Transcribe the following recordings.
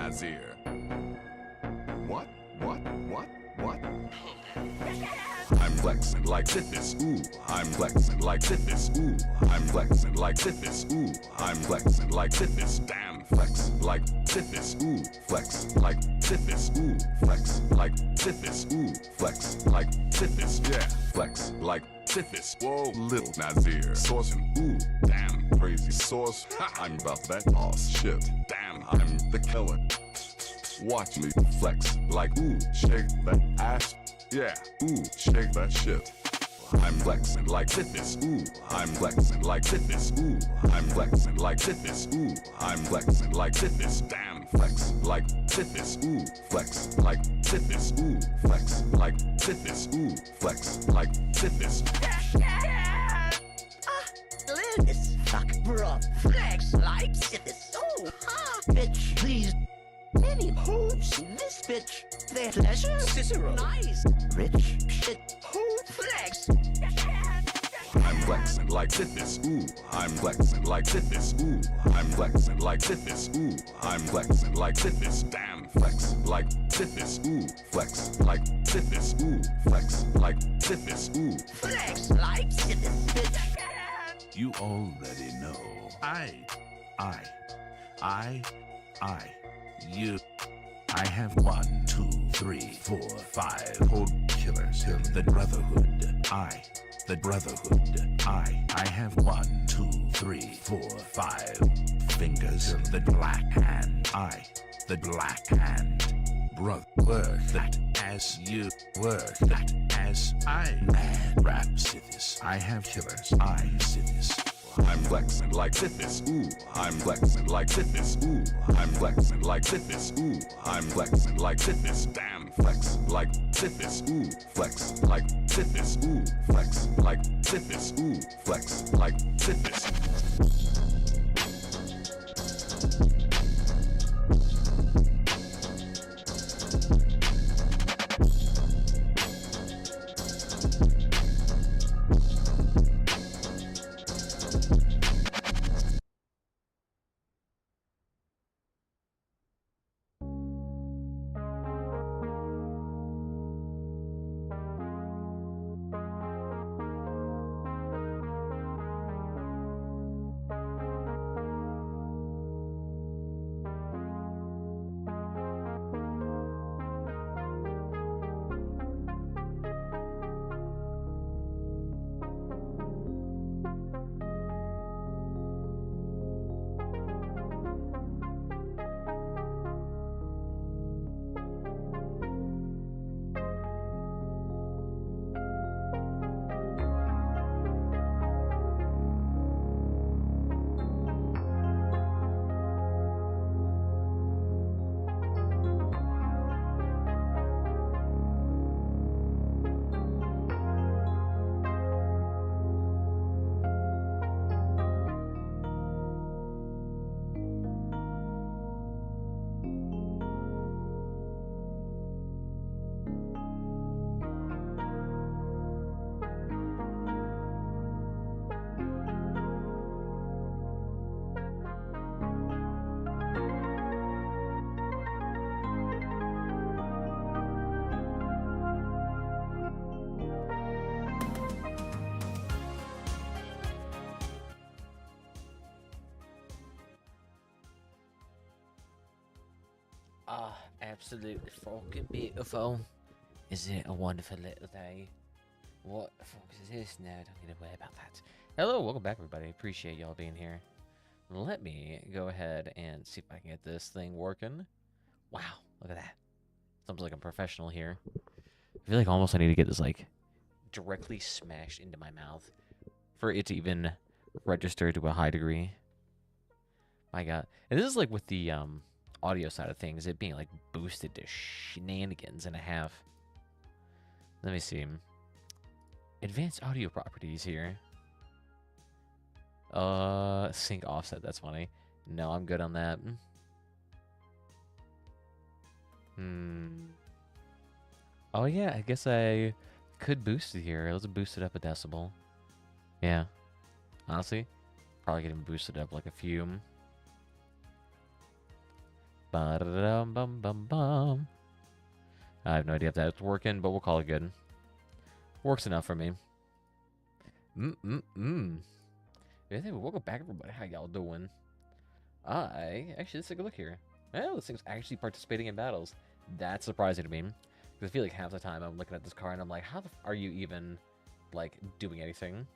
Nazir. What? I'm flexing like this, ooh. I'm flexing like this, ooh. I'm flexing like this, ooh. I'm flexing like this, damn. Flex like this, ooh. Flex like this, ooh. Flex like this, ooh. Flex like this, yeah. Flex like this, whoa. Little Nazir, sourcing, ooh. Damn, crazy sauce. I'm about that boss shit. Damn, I'm the killer. Watch me flex like ooh. Shake that ass. Yeah, ooh, shake that shit. I'm flexing like this, ooh. I'm flexing like this, ooh. I'm flexing like this, ooh. I'm flexing like this, damn. Flex like this, ooh. Flex like this, ooh. Flex like this, ooh. Flex like this. This fuck, bro. Flex like this. Oh, bitch, please. Any hoops, this bitch. Their pleasure, Cicero. Nice. Rich shit. Who flex? I'm flexing like this, ooh. I'm flexing like this, ooh. I'm flexing like this, ooh. I'm flexing like this, damn. Flex like this, ooh. Flex like this, ooh. Flex like this, ooh. Flex like this, bitch. You already know. You. I have 1, 2, 3, 4, 5 whole killers in the Brotherhood. The Brotherhood. I have 1, 2, 3, 4, 5 fingers in the Black Hand. The Black Hand. Brother, work that as you work that as I. Mad rap cities. I have killers. Cities. I'm flexing like this, ooh. I'm flexing like this, ooh. I'm flexing like this, ooh. I'm flexing like this, damn. Flex like this, ooh. Flex like this, ooh. Flex like this, ooh. Flex like this. Absolutely fucking beautiful. Isn't it a wonderful little day? What the fuck is this? No, don't get away about that. Hello, welcome back, everybody. Appreciate y'all being here. Let me go ahead and see if I can get this thing working. Wow, look at that. Sounds like I'm professional here. I feel like almost I need to get this, like, directly smashed into my mouth for it to even register to a high degree. My God. And this is, like, with the, audio side of things, it being like boosted to shenanigans and a half. Let me see. Advanced audio properties here. Sync offset, that's funny. No, I'm good on that. Oh yeah, I guess I could boost it here. Let's boost it up a decibel. Yeah. Honestly, probably getting boosted up like a few. Ba-da-dum-bum-bum-bum. I have no idea if that's working, but we'll call it good. Works enough for me. Welcome back, everybody. How y'all doing? Actually, let's take a look here. Well, this thing's actually participating in battles. That's surprising to me. Because I feel like half the time I'm looking at this car and I'm like, how the are you even, like, doing anything?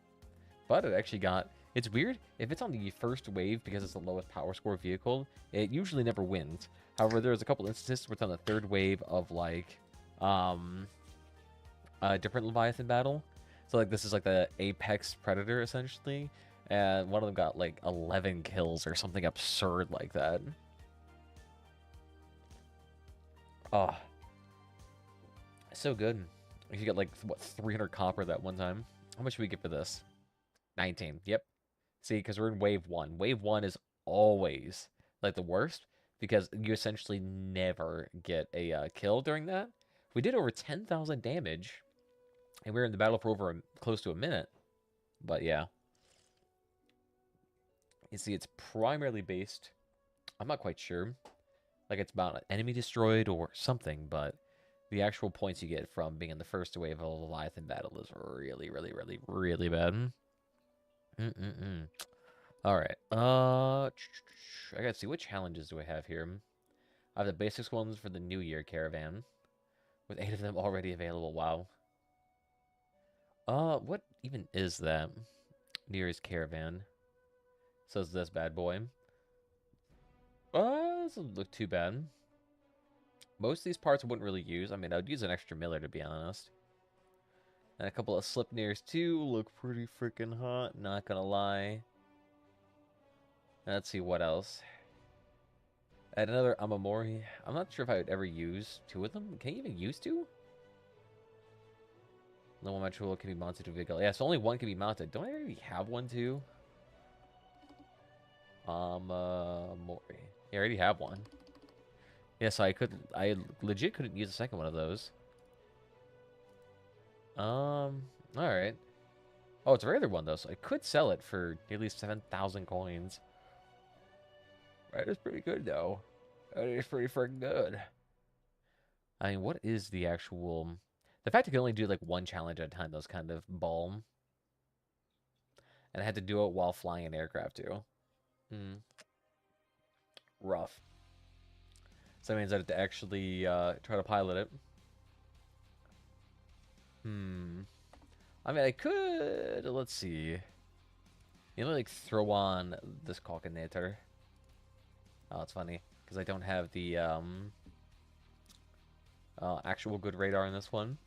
But it actually got... It's weird. If it's on the first wave because it's the lowest power score vehicle, it usually never wins. However, there's a couple instances where it's on the third wave of, like, a different Leviathan battle. So, like, this is, like, the Apex Predator, essentially. And one of them got, like, 11 kills or something absurd like that. Oh. So good. You get, like, what, 300 copper that one time. How much should we get for this? 19. Yep. See, because we're in wave 1. Wave 1 is always, like, the worst. Because you essentially never get a kill during that. We did over 10,000 damage. And we were in the battle for over close to a minute. But, yeah. You see, it's primarily based... I'm not quite sure. Like, it's about an enemy destroyed or something, but... The actual points you get from being in the first wave of a Leviathan battle is really, really, really, really bad. Alright. I gotta see, what challenges do I have here? I have the basics ones for the New Year caravan. With 8 of them already available. Wow. What even is that? New Year's caravan. Says this bad boy. This doesn't look too bad. Most of these parts I wouldn't really use. I mean, I would use an extra miller, to be honest. And a couple of Slipneers, too, look pretty freaking hot. Not gonna lie. Let's see what else. Add another Amamori. I'm not sure if I would ever use 2 of them. Can you even use 2? No one tool can be mounted to a vehicle. Yeah, so only 1 can be mounted. Don't I already have 1, too? Amamori. Yeah, I already have 1. Yeah, so I legit couldn't use a second one of those. Alright. Oh, it's a regular one, though, so I could sell it for nearly 7,000 coins. That is pretty good, though. That is pretty freaking good. I mean, what is the actual... The fact I could only do, like, 1 challenge at a time, that was kind of balm. And I had to do it while flying an aircraft, too. Rough. So that means I have to actually try to pilot it. I mean, I could... Let's see. You know, like, throw on this Calcinator. Oh, it's funny. Because I don't have the actual good radar in this one.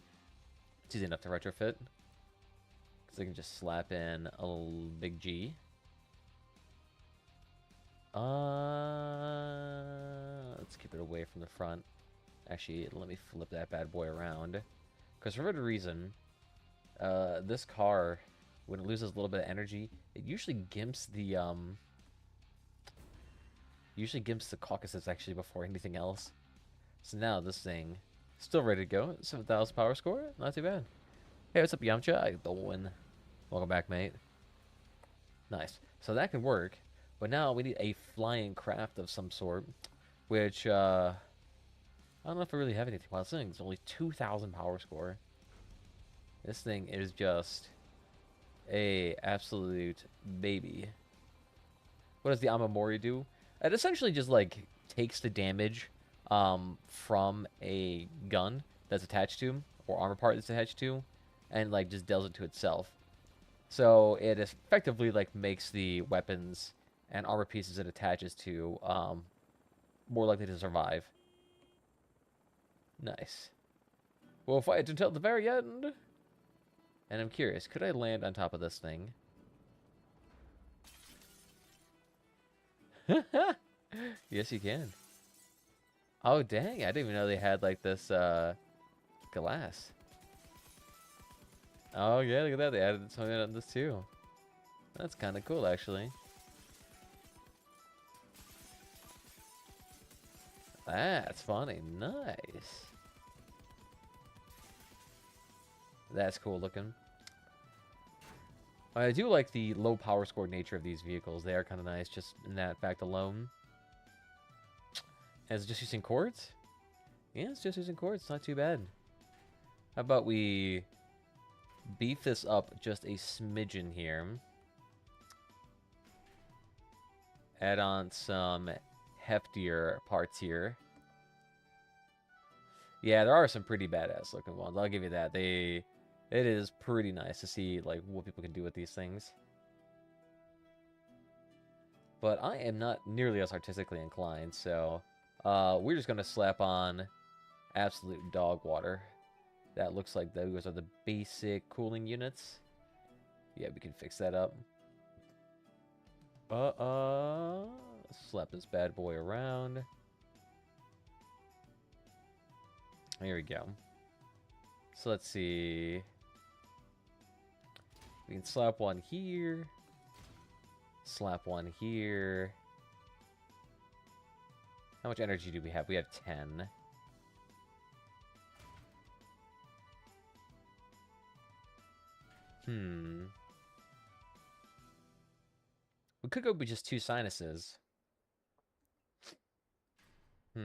It's easy enough to retrofit. Because I can just slap in a little big G. Let's keep it away from the front. Actually, let me flip that bad boy around. Because for whatever reason, this car, when it loses a little bit of energy, it usually gimps the Caucasus actually before anything else. So now this thing still ready to go. 7,000 power score, not too bad. Hey, what's up, Yamcha? How you doing? Welcome back, mate. Nice. So that can work. But now we need a flying craft of some sort, which, I don't know if I really have anything. Wow, this thing's only 2,000 power score. This thing is just a absolute baby. What does the Amamori do? It essentially just, like, takes the damage from a gun that's attached to, or armor part that's attached to, and, like, just deals it to itself. So it effectively, like, makes the weapons and armor pieces it attaches to more likely to survive. Nice. We'll fight until the very end. And I'm curious, could I land on top of this thing? Yes, you can. Oh, dang. I didn't even know they had, like, this glass. Oh, yeah, look at that. They added something on this, too. That's kind of cool, actually. That's funny. Nice. That's cool looking. I do like the low power score nature of these vehicles. They are kind of nice just in that fact alone. As just using cords? Yeah, it's just using cords. Not too bad. How about we beef this up just a smidgen here. Add on some heftier parts here. Yeah, there are some pretty badass looking ones. I'll give you that. It is pretty nice to see like what people can do with these things. But I am not nearly as artistically inclined, so we're just gonna slap on absolute dog water. That looks like those are the basic cooling units. Yeah, we can fix that up. Slap this bad boy around. Here we go. So let's see. We can slap one here. Slap one here. How much energy do we have? We have 10. We could go with just 2 sinuses. I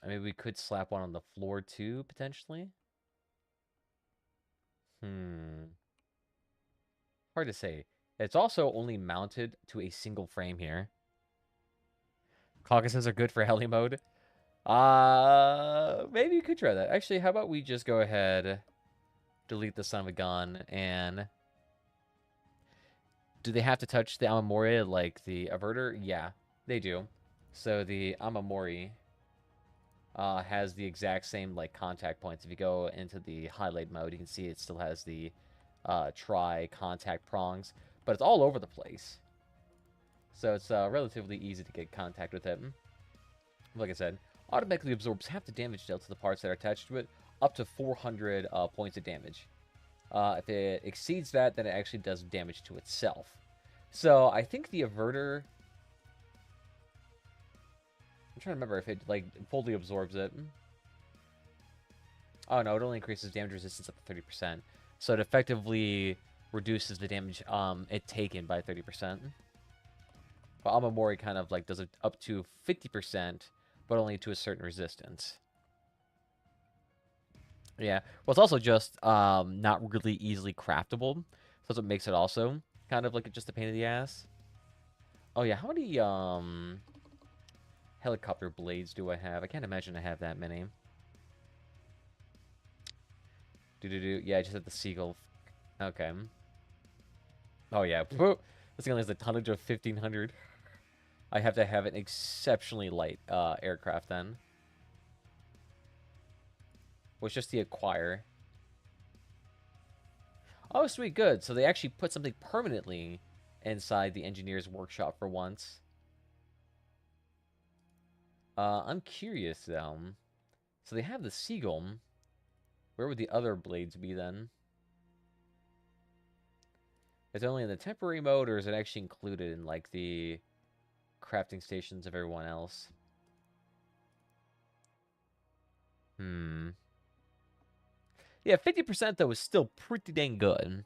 mean, we could slap one on the floor too, potentially. Hard to say. It's also only mounted to a single frame here. Caucuses are good for heli mode. Maybe you could try that. Actually, how about we just go ahead, delete the son of a gun, and... Do they have to touch the Amamori like the Averter? Yeah, they do. So the Amamori has the exact same like contact points. If you go into the highlight mode, you can see it still has the tri-contact prongs, but it's all over the place. So it's relatively easy to get contact with it. Like I said, automatically absorbs half the damage dealt to the parts that are attached to it, up to 400 points of damage. If it exceeds that, then it actually does damage to itself. So I think the Averter... I'm trying to remember if it like fully absorbs it. Oh no, it only increases damage resistance up to 30%. So it effectively reduces the damage it taken by 30%. But Amamori kind of like does it up to 50%, but only to a certain resistance. Yeah, well, it's also just not really easily craftable. So that's what makes it also kind of like just a pain in the ass. Oh yeah, how many helicopter blades do I have? I can't imagine I have that many. Yeah, I just had the seagull. Okay. Oh yeah, this thing only has a tonnage of 1,500. I have to have an exceptionally light aircraft then. Was just the acquire. Oh, sweet, good. So they actually put something permanently inside the engineer's workshop for once. I'm curious, though. So they have the seagull. Where would the other blades be, then? Is it only in the temporary mode, or is it actually included in, like, the crafting stations of everyone else? Yeah, 50% though is still pretty dang good.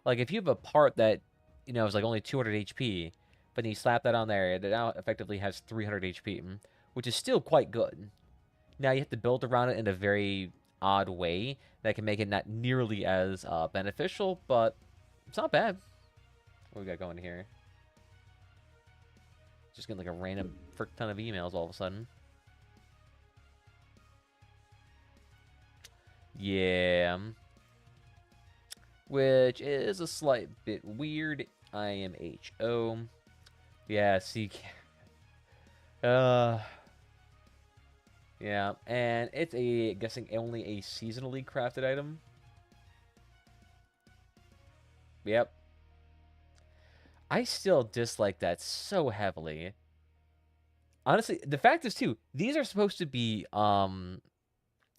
Like if you have a part that, you know, is like only 200 HP, but then you slap that on there, it now effectively has 300 HP, which is still quite good. Now you have to build around it in a very odd way that can make it not nearly as beneficial, but it's not bad. What we got going here? Just getting like a random frick ton of emails all of a sudden. Yeah. Which is a slight bit weird. IMHO. Yeah, see. Yeah, and it's guessing only a seasonally crafted item. Yep. I still dislike that so heavily. Honestly, the fact is too, these are supposed to be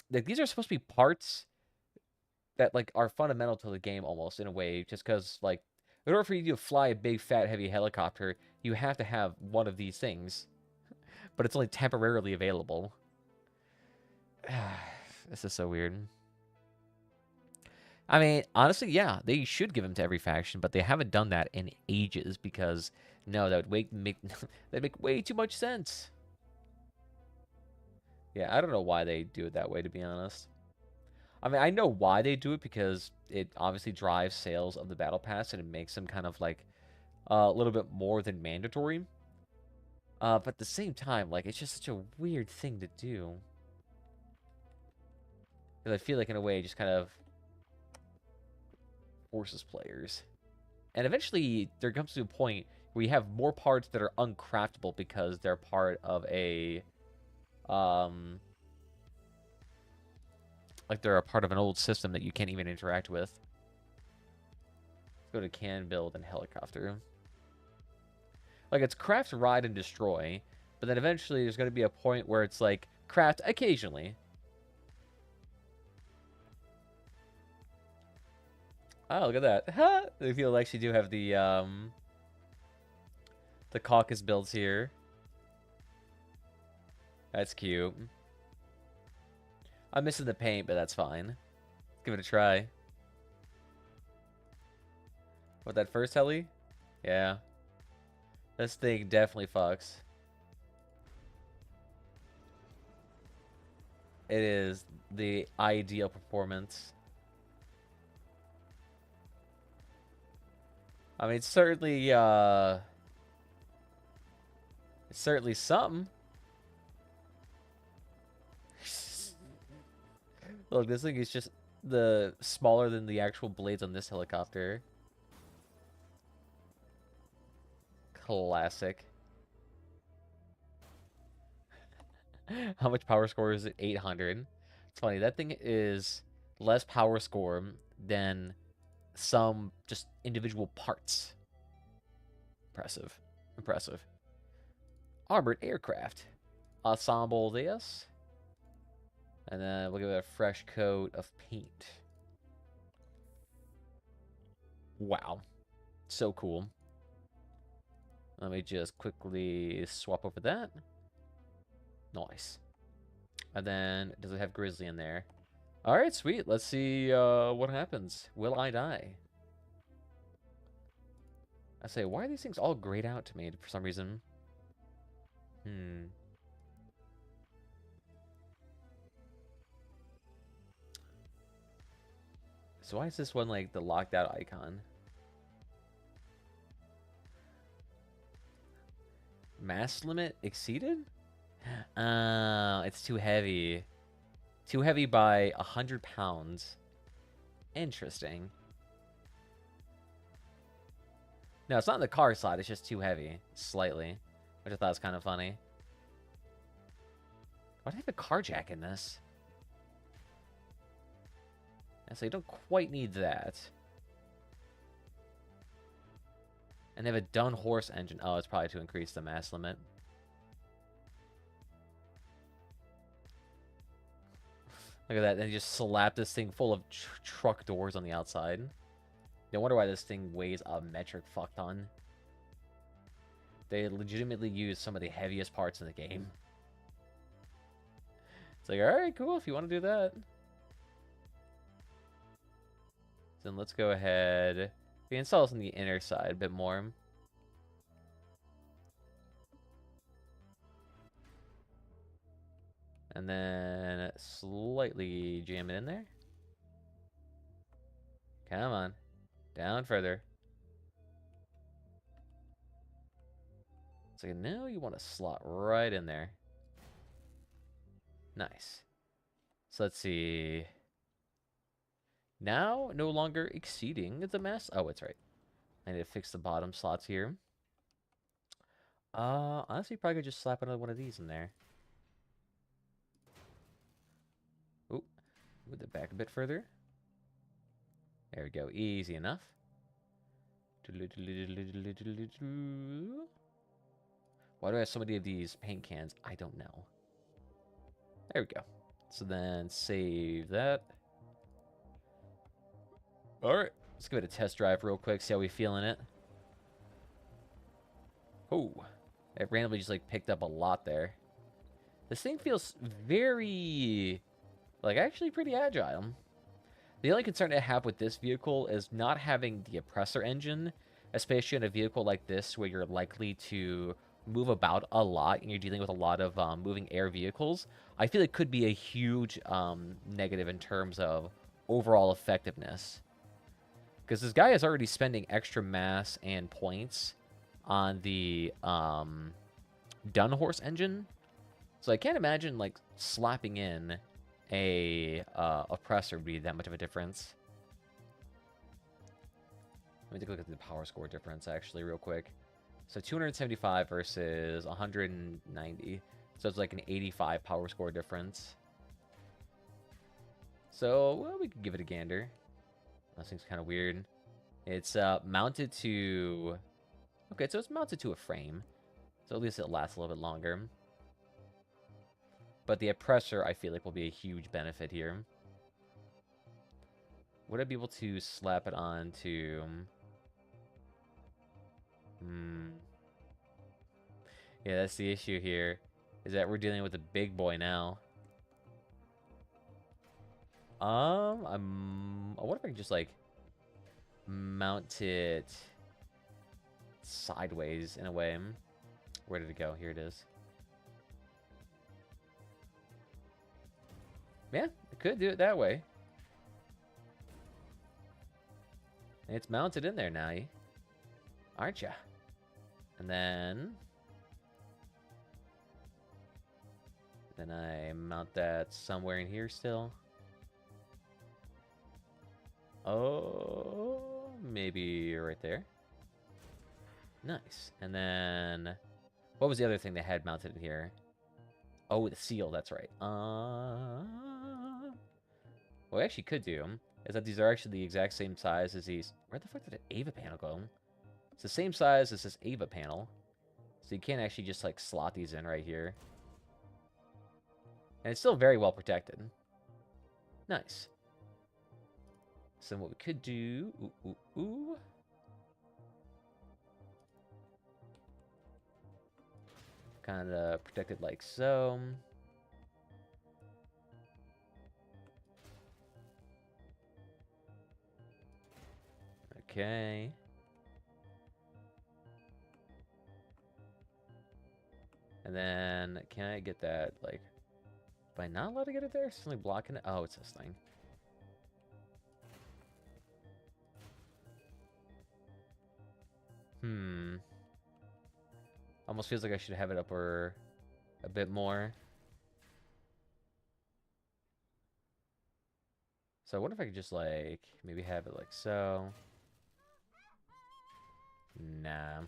like these are supposed to be parts that like are fundamental to the game almost in a way, just because like in order for you to fly a big fat heavy helicopter, you have to have one of these things, but it's only temporarily available. This is so weird. I mean, honestly, yeah, they should give them to every faction, but they haven't done that in ages because no, that would make that make way too much sense. Yeah, I don't know why they do it that way, to be honest. I mean, I know why they do it because it obviously drives sales of the battle pass and it makes them kind of like a little bit more than mandatory. But at the same time, like it's just such a weird thing to do. Because I feel like in a way it just kind of forces players. And eventually there comes to a point where you have more parts that are uncraftable because they're part of a like they're a part of an old system that you can't even interact with. Let's go to can build and helicopter. Like it's craft, ride, and destroy, but then eventually there's going to be a point where it's like craft occasionally. Oh, look at that. Huh? I feel like actually do have the caucus builds here. That's cute. I'm missing the paint, but that's fine. Let's give it a try. What, that first heli? Yeah. This thing definitely fucks. It is the ideal performance. I mean, it's certainly something. Look, this thing is just the smaller than the actual blades on this helicopter. Classic. How much power score is it? 800. It's funny, that thing is less power score than some just individual parts. Impressive. Impressive. Armored aircraft. Ensemble this. And then we'll give it a fresh coat of paint. Wow. So cool. Let me just quickly swap over that. Nice. And then, does it have Grizzly in there? Alright, sweet. Let's see what happens. Will I die? I say, why are these things all grayed out to me for some reason? So why is this one like the locked out icon? Mass limit exceeded? It's too heavy. Too heavy by 100 pounds. Interesting. No, it's not in the car slot. It's just too heavy. Slightly. Which I thought was kind of funny. Why do I have a car jack in this? So you don't quite need that. And they have a dun horse engine. Oh, it's probably to increase the mass limit. Look at that. They just slap this thing full of truck doors on the outside. No wonder why this thing weighs a metric fuck ton. They legitimately use some of the heaviest parts in the game. It's like, alright, cool, if you want to do that. Then let's go ahead. We install this on the inner side a bit more. And then slightly jam it in there. Come on. Down further. So now you want to slot right in there. Nice. So let's see. Now, no longer exceeding the mass. Oh, it's right. I need to fix the bottom slots here. Honestly, probably could just slap another one of these in there. Oop. Move it back a bit further. There we go. Easy enough. Why do I have so many of these paint cans? I don't know. There we go. So then save that. Alright. Let's give it a test drive real quick. See how we feeling it. Oh. It randomly just like picked up a lot there. This thing feels very... like actually pretty agile. The only concern I have with this vehicle is not having the oppressor engine, especially in a vehicle like this where you're likely to move about a lot and you're dealing with a lot of moving air vehicles. I feel it could be a huge negative in terms of overall effectiveness. Because this guy is already spending extra mass and points on the Dunhorse engine. So I can't imagine, like, slapping in a oppressor would be that much of a difference. Let me take a look at the power score difference, actually, real quick. So 275 versus 190. So it's like an 85 power score difference. So, well, we could give it a gander. That seems kind of weird. It's mounted to... Okay, so it's mounted to a frame. So at least it lasts a little bit longer. But the oppressor, I feel like, will be a huge benefit here. Would I be able to slap it on to... Yeah, that's the issue here. Is that we're dealing with a big boy now. I wonder if I can just, like, mount it sideways in a way. Where did it go? Here it is. Yeah, I could do it that way. It's mounted in there now, aren't ya? And then I mount that somewhere in here still. Oh, maybe right there. Nice. And then, what was the other thing they had mounted in here? Oh, the seal, that's right. What I actually could do is that these are actually the exact same size as these. Where the fuck did the Ava panel go? It's the same size as this Ava panel. So you can't actually just, like, slot these in right here. And it's still very well protected. Nice. So what we could do... Kind of protected like so. Okay. And then, can I get that, like... Am I not allowed to get it there? It's only blocking it? Oh, it's this thing. Almost feels like I should have it up or a bit more. So I wonder if I could just, like, maybe have it like so. Nah.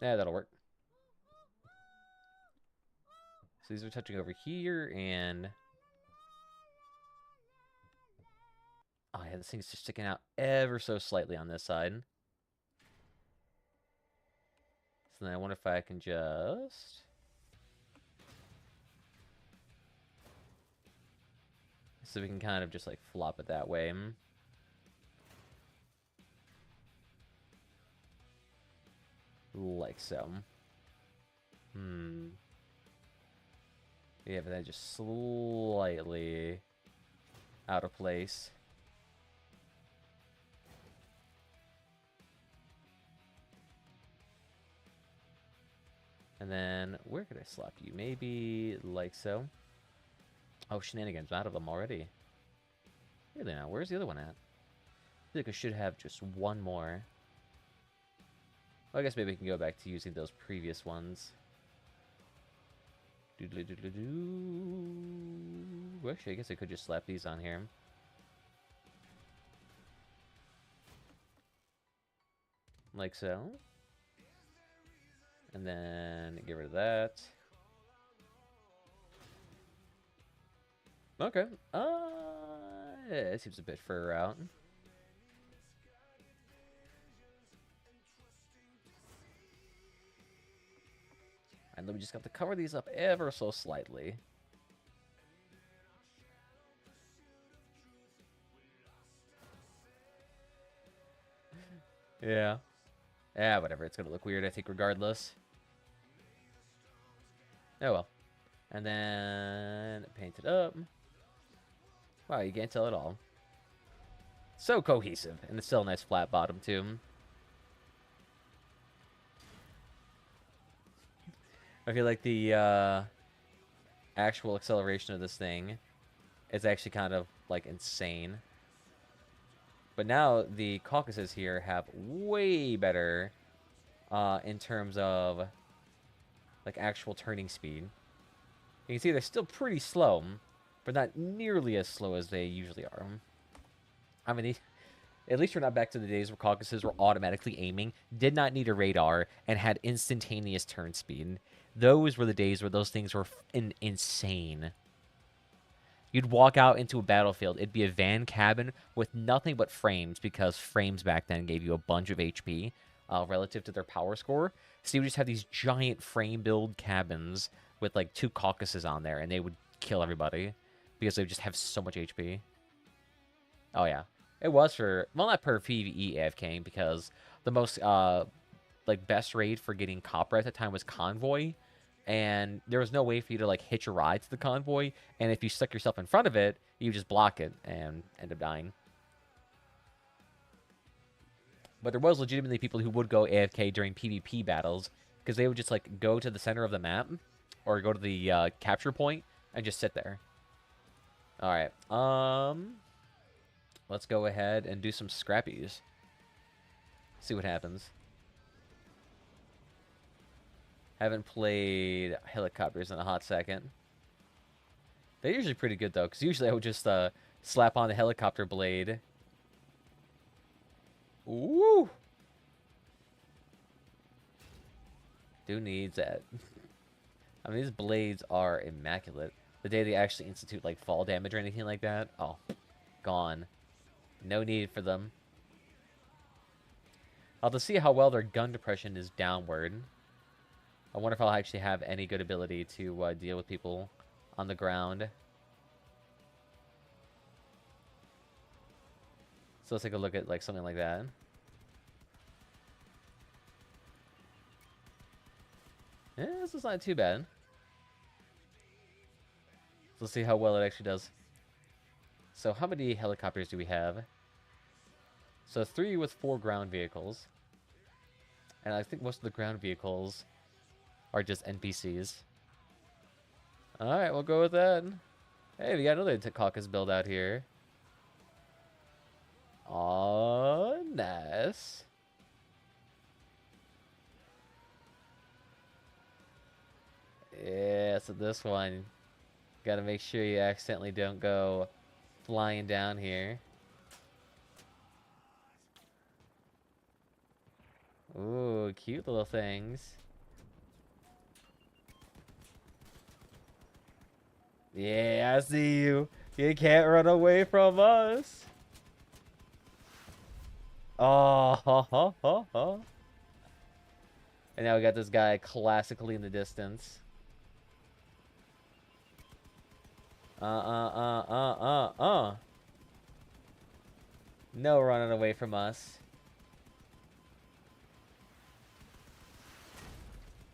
Yeah, that'll work. So these are touching over here, and... Oh, yeah, this thing's just sticking out ever so slightly on this side. So then I wonder if I can just... So we can kind of just, like, flop it that way. Like so. Yeah, but then just slightly out of place. And then, where could I slap you? Maybe like so. Oh, shenanigans. I'm out of them already. Really now, where's the other one at? I feel like I should have just one more. Well, I guess maybe we can go back to using those previous ones. Doodly-doodly-doo. Actually, I guess I could just slap these on here. Like so. And then get rid of that. Okay. Yeah, it seems a bit further out. And then we just got to cover these up ever so slightly. Yeah. Yeah, whatever. It's gonna look weird, I think, regardless. Oh well. And then paint it up. Wow, you can't tell at all. So cohesive. And it's still a nice flat bottom, too. I feel like the actual acceleration of this thing is actually kind of, like, insane. But now the Caucasus here have way better in terms of, like, actual turning speed. You can see they're still pretty slow, but not nearly as slow as they usually are. I mean, at least we're not back to the days where Caucasus were automatically aiming, did not need a radar, and had instantaneous turn speed. Those were the days where those things were insane. You'd walk out into a battlefield, it'd be a van cabin with nothing but frames, because frames back then gave you a bunch of HP relative to their power score. So you would just have these giant frame build cabins with like 2 Caucasus on there, and they would kill everybody because they would just have so much HP. Oh yeah, it was for, well, not per PvE AFK, because the most like best raid for getting copper at the time was Convoy, and there was no way for you to like hitch a ride to the Convoy, and if you stuck yourself in front of it, you just block it and end up dying. But there was legitimately people who would go AFK during PvP battles, because they would just like go to the center of the map or go to the capture point and just sit there. All right, let's go ahead and do some scrappies. See what happens. Haven't played helicopters in a hot second. They're usually pretty good though, because usually I would just slap on the helicopter blade. Ooh! Who needs that? I mean, these blades are immaculate. The day they actually institute like fall damage or anything like that, oh, gone. No need for them. I'll have to see how well their gun depression is downward. I wonder if I'll actually have any good ability to deal with people on the ground. So let's take a look at like something like that. Yeah, this is not too bad. So let's see how well it actually does. So how many helicopters do we have? So 3 with 4 ground vehicles. And I think most of the ground vehicles are just NPCs. Alright, we'll go with that. Hey, we got another Caucasus build out here. Oh, nice. Yeah, so this one, gotta make sure you accidentally don't go flying down here. Ooh, cute little things. Yeah, I see you. You can't run away from us. Oh, ho, ho, ho, ho. And now we got this guy classically in the distance. No running away from us.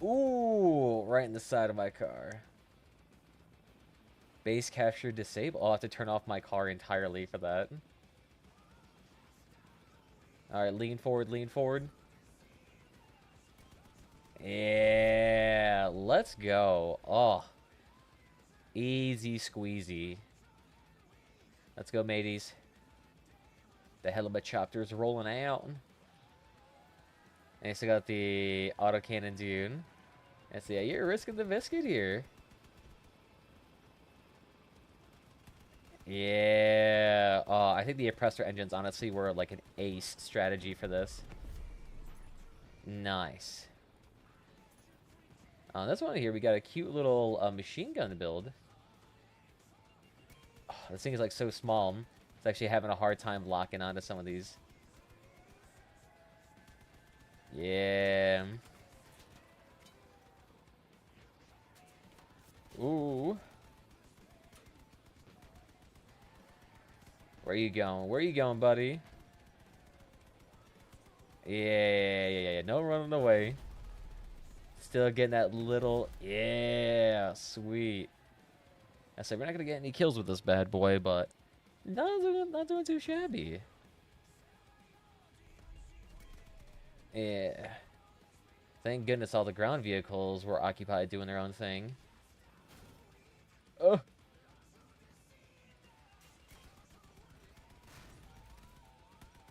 Ooh, right in the side of my car. Base capture disabled. I'll have to turn off my car entirely for that. Alright, lean forward, lean forward. Yeah, let's go. Oh. Easy squeezy. Let's go, mateys. The helicopter's rolling out. And I still got the autocannon dude. And so yeah, you're risking the biscuit here. Yeah. Oh, I think the oppressor engines honestly were like an ace strategy for this. Nice. This one here, we got a cute little machine gun to build. Oh, this thing is like so small. It's actually having a hard time locking onto some of these. Yeah. Ooh. Where you going? Where you going, buddy? Yeah. No running away. Still getting that little... Yeah, sweet. I said we're not going to get any kills with this bad boy, but not doing too shabby. Yeah. Thank goodness all the ground vehicles were occupied doing their own thing. Oh.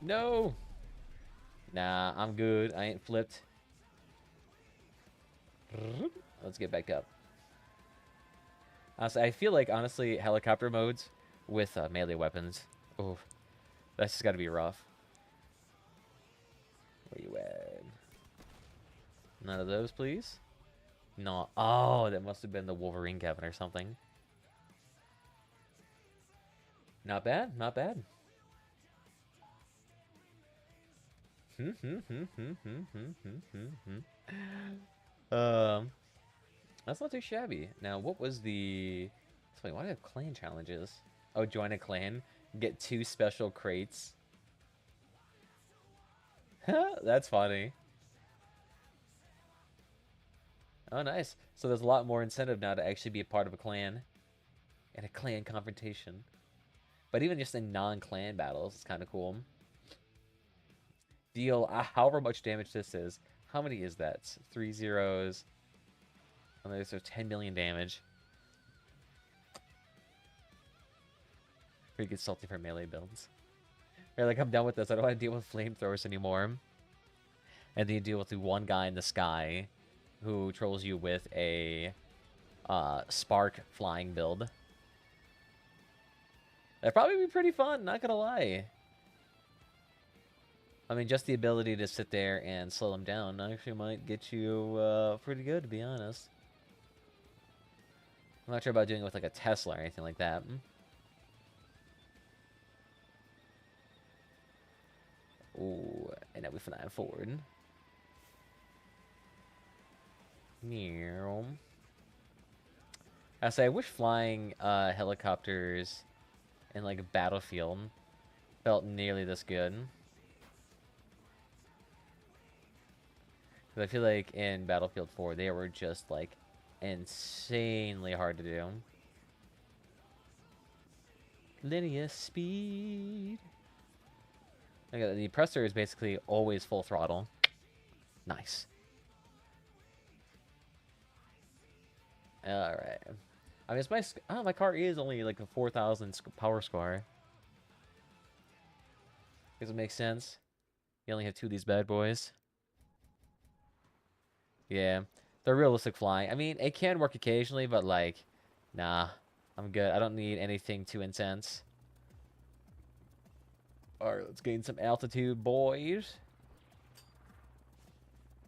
No. Nah, I'm good. I ain't flipped. Let's get back up. Honestly, I feel like, honestly, helicopter modes with melee weapons. Oh, that's just got to be rough. Where you at? None of those, please. No. Oh, that must have been the Wolverine cabin or something. Not bad. Not bad. That's not too shabby. Now, what was the... Wait, why do I have clan challenges? Oh, join a clan. Get 2 special crates. That's funny. Oh, nice. So there's a lot more incentive now to actually be a part of a clan. And a clan confrontation. But even just in non-clan battles, it's kind of cool. Deal however much damage this is. How many is that? 3 zeros. Oh, there's 10 million damage. Pretty good salty for melee builds. Right, like, I'm done with this. I don't want to deal with flamethrowers anymore. And then you deal with the one guy in the sky who trolls you with a spark flying build. That'd probably be pretty fun, not gonna lie. I mean, just the ability to sit there and slow them down actually might get you pretty good, to be honest. I'm not sure about doing it with like a Tesla or anything like that. Ooh, and now we flying forward. Meow. I say, I wish flying helicopters in like a Battlefield felt nearly this good. Because I feel like in Battlefield 4, they were just like insanely hard to do. Linear speed. Okay, the presser is basically always full throttle. Nice. Alright. I mean, it's my car is only like a 4,000 power score. Does it make sense? You only have 2 of these bad boys. Yeah. They're realistic flying. I mean, it can work occasionally, but like, nah. I'm good. I don't need anything too intense. Alright, let's gain some altitude, boys.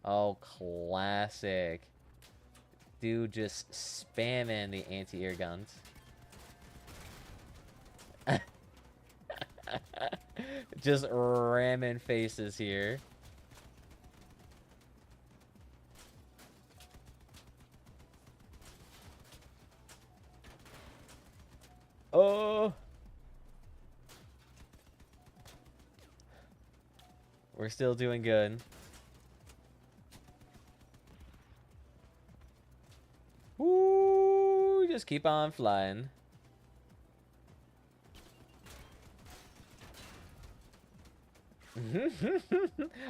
Oh, classic. Dude just spamming the anti-air guns. Just ramming faces here. Oh! We're still doing good. Woo! Just keep on flying.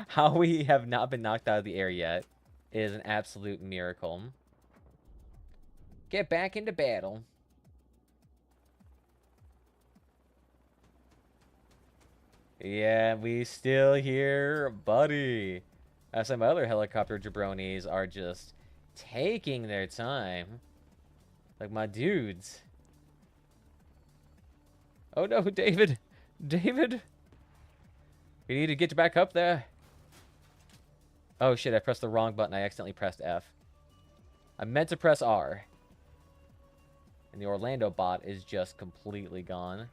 How we have not been knocked out of the air yet is an absolute miracle. Get back into battle. Yeah, we still here, buddy. Some other helicopter jabronis are just taking their time. Like my dudes. Oh no, David. David. You need to get back up there. Oh shit, I pressed the wrong button. I accidentally pressed F. I meant to press R. And the Orlando bot is just completely gone.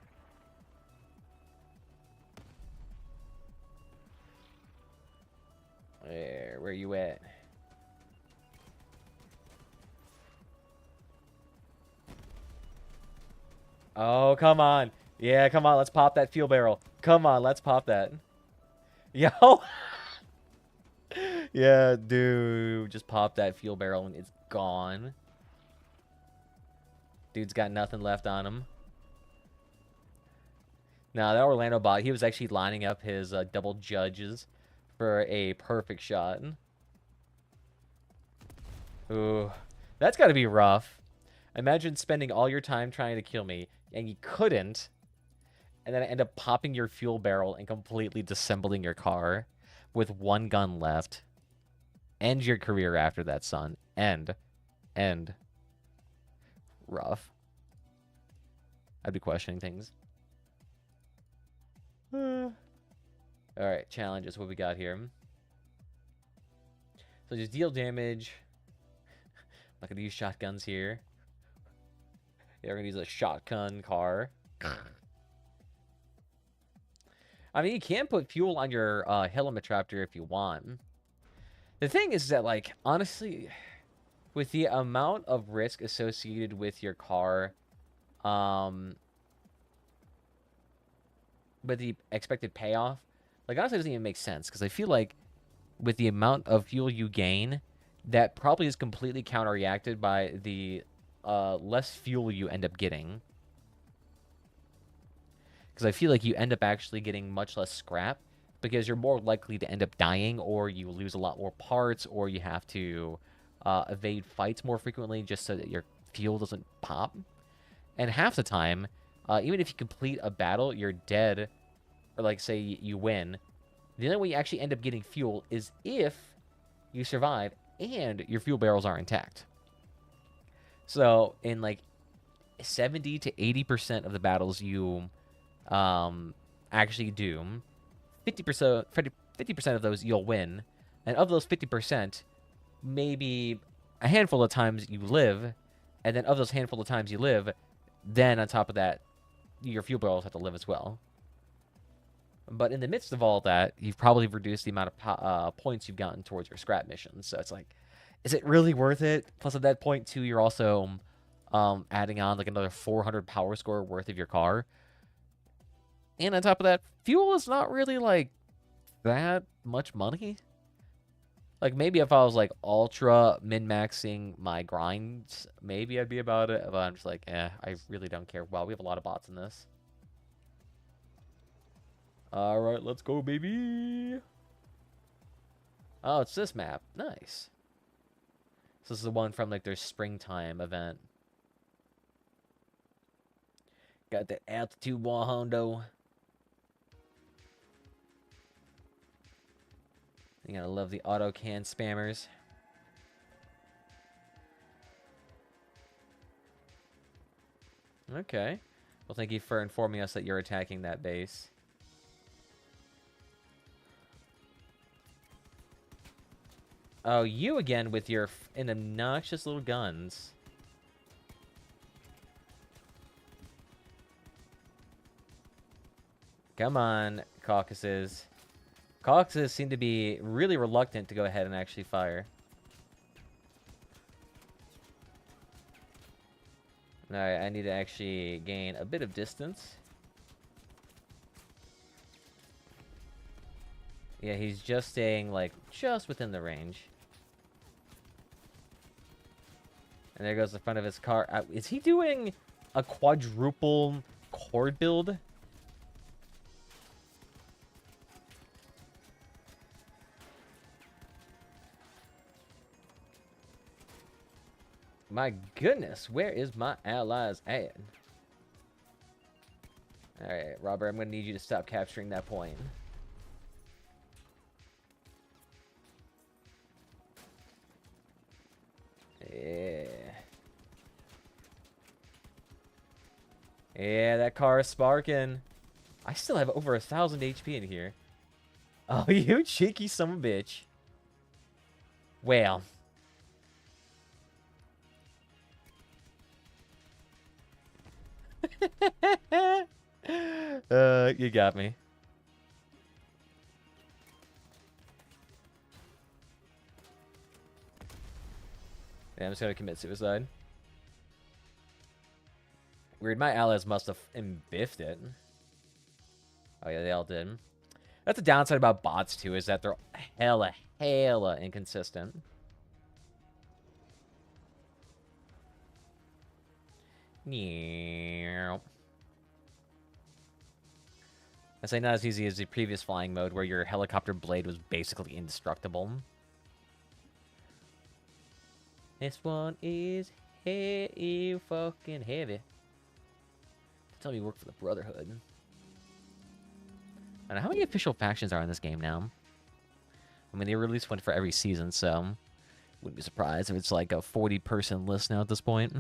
Where you at? Oh, come on. Yeah, come on. Let's pop that fuel barrel. Come on, let's pop that. Yo. Yeah, dude. Just pop that fuel barrel and it's gone. Dude's got nothing left on him. Now, that Orlando bot, he was actually lining up his double judges for a perfect shot. Ooh, that's got to be rough. Imagine spending all your time trying to kill me, and you couldn't, and then end up popping your fuel barrel and completely disassembling your car with one gun left. End your career after that, son. End. Rough. I'd be questioning things. Alright, challenges. What we got here? So just deal damage. I'm not going to use shotguns here. Yeah, we're going to use a shotgun car. I mean, you can put fuel on your Helimetraptor if you want. The thing is that, like, honestly, with the amount of risk associated with your car, with the expected payoff, like, honestly, it doesn't even make sense. Because I feel like with the amount of fuel you gain, that probably is completely counteracted by the less fuel you end up getting. Because I feel like you end up actually getting much less scrap because you're more likely to end up dying, or you lose a lot more parts, or you have to evade fights more frequently just so that your fuel doesn't pop. And half the time, even if you complete a battle, you're dead, or like say you win, the only way you actually end up getting fuel is if you survive and your fuel barrels are intact. So in like 70 to 80% of the battles you actually do, 50% of those you'll win, and of those 50%, maybe a handful of times you live, and then of those handful of times you live, then on top of that, your fuel barrels have to live as well. But in the midst of all that, you've probably reduced the amount of points you've gotten towards your scrap missions. So it's like, is it really worth it? Plus at that point too, you're also adding on like another 400 power score worth of your car. And on top of that, fuel is not really like that much money. Like maybe if I was like ultra min-maxing my grinds, maybe I'd be about it. But I'm just like, I really don't care. Wow, we have a lot of bots in this. All right, let's go, baby. Oh, it's this map. Nice. So this is the one from like their springtime event. Got the altitude wall hondo. You gotta love the auto can spammers. Okay. Well, thank you for informing us that you're attacking that base. Oh, you again with your obnoxious little guns. Come on, Caucasus. Caucasus seem to be really reluctant to go ahead and actually fire. Alright, I need to actually gain a bit of distance. Yeah, he's just staying, like, just within the range. And there goes the front of his car. Is he doing a quadruple cord build? My goodness, where is my allies at? Alright, Robert, I'm going to need you to stop capturing that point. Yeah. Yeah, that car is sparking. I still have over 1,000 HP in here. Oh, you cheeky son of a bitch. Well. You got me. Yeah, I'm just gonna commit suicide. Weird, my allies must have embiffed it. Oh yeah, they all did. That's the downside about bots too, is that they're hella inconsistent. Yeah. I say not as easy as the previous flying mode where your helicopter blade was basically indestructible. This one is heavy, fucking heavy. Tell me you work for the Brotherhood. I don't know how many official factions are in this game now. I mean, they release one for every season, so wouldn't be surprised if it's like a 40-person list now at this point.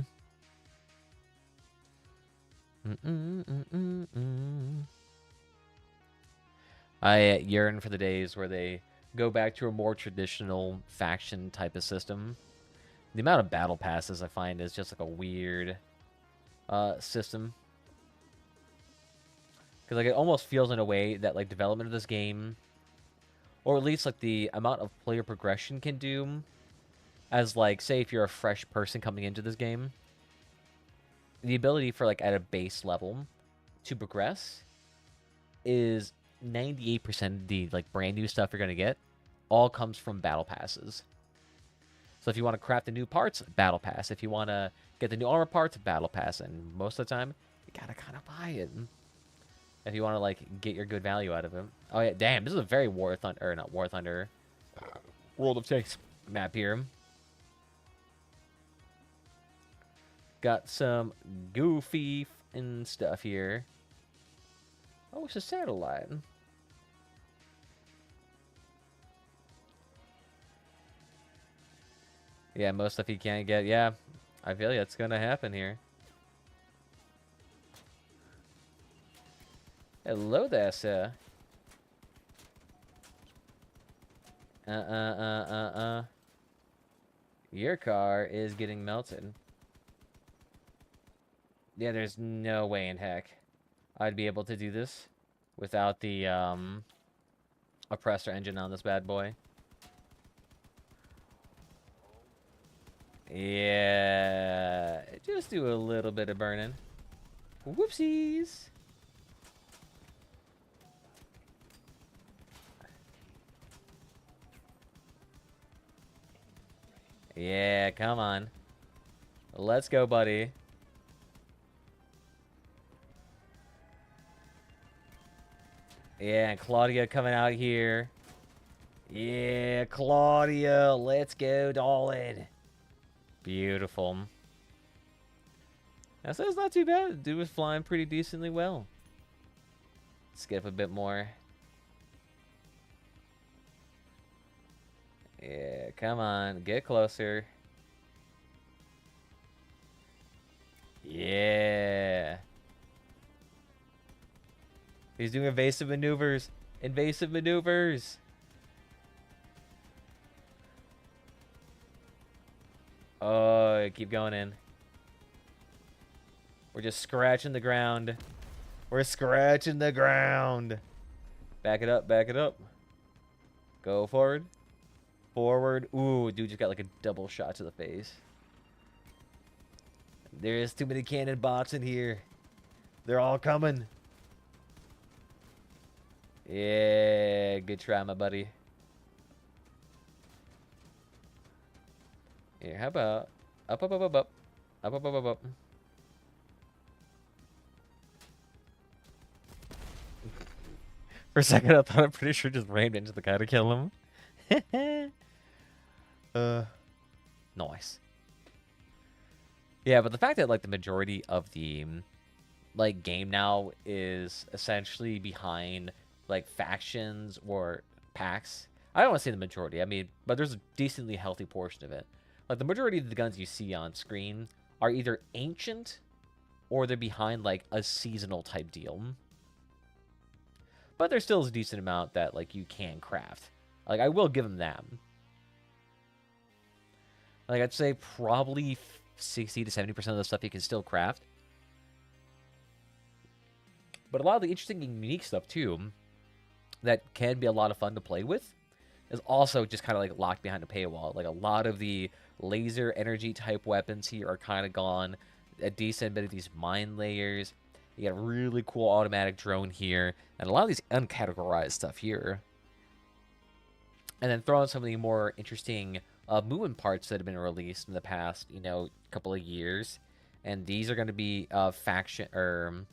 I yearn for the days where they go back to a more traditional faction type of system. The amount of battle passes I find is just like a weird system. Because like it almost feels in a way that like development of this game, or at least like the amount of player progression can do, as like say if you're a fresh person coming into this game, the ability for like at a base level to progress is 98% of the like brand new stuff you're gonna get all comes from battle passes. So if you want to craft the new parts, battle pass. If you want to get the new armor parts, battle pass. And most of the time, you gotta kind of buy it if you want to like get your good value out of it. Oh yeah, damn, this is a very War Thunder, or not War Thunder, World of Tanks map here. Got some goofy and stuff here. Oh, it's a satellite. Yeah, most stuff you can't get. Yeah, I feel you. It's gonna happen here. Hello there, sir. Your car is getting melted. Yeah, there's no way in heck I'd be able to do this without the oppressor engine on this bad boy. Yeah, just do a little bit of burning. Whoopsies. Yeah, come on. Let's go, buddy. Yeah, Claudia coming out here. Yeah, Claudia, let's go, darling. Beautiful. That's not too bad. Dude was flying pretty decently well. Skip a bit more. Yeah, come on. Get closer. Yeah. He's doing evasive maneuvers. Invasive maneuvers. Oh, keep going in. We're just scratching the ground. We're scratching the ground. Back it up, back it up. Go forward. Forward. Ooh, dude just got like a double shot to the face. There's too many cannon bots in here. They're all coming. Yeah, good try, my buddy. Here, how about up, up, up, up, up, up, up, up, up, up. For a second, I thought I'm pretty sure just rammed into the guy to kill him. Nice. Yeah, but the fact that like the majority of the like game now is essentially behind like factions or packs. I don't want to say the majority. I mean, but there's a decently healthy portion of it. Like the majority of the guns you see on screen are either ancient or they're behind like a seasonal type deal. But there still is a decent amount that like you can craft. Like I will give them that. Like I'd say probably 60 to 70% of the stuff you can still craft. But a lot of the interesting and unique stuff too that can be a lot of fun to play with is also just kind of like locked behind a paywall. Like a lot of the laser energy type weapons here are kind of gone. A decent bit of these mine layers. You got a really cool automatic drone here, and a lot of these uncategorized stuff here. And then throw in some of the more interesting movement parts that have been released in the past, couple of years. And these are going to be faction or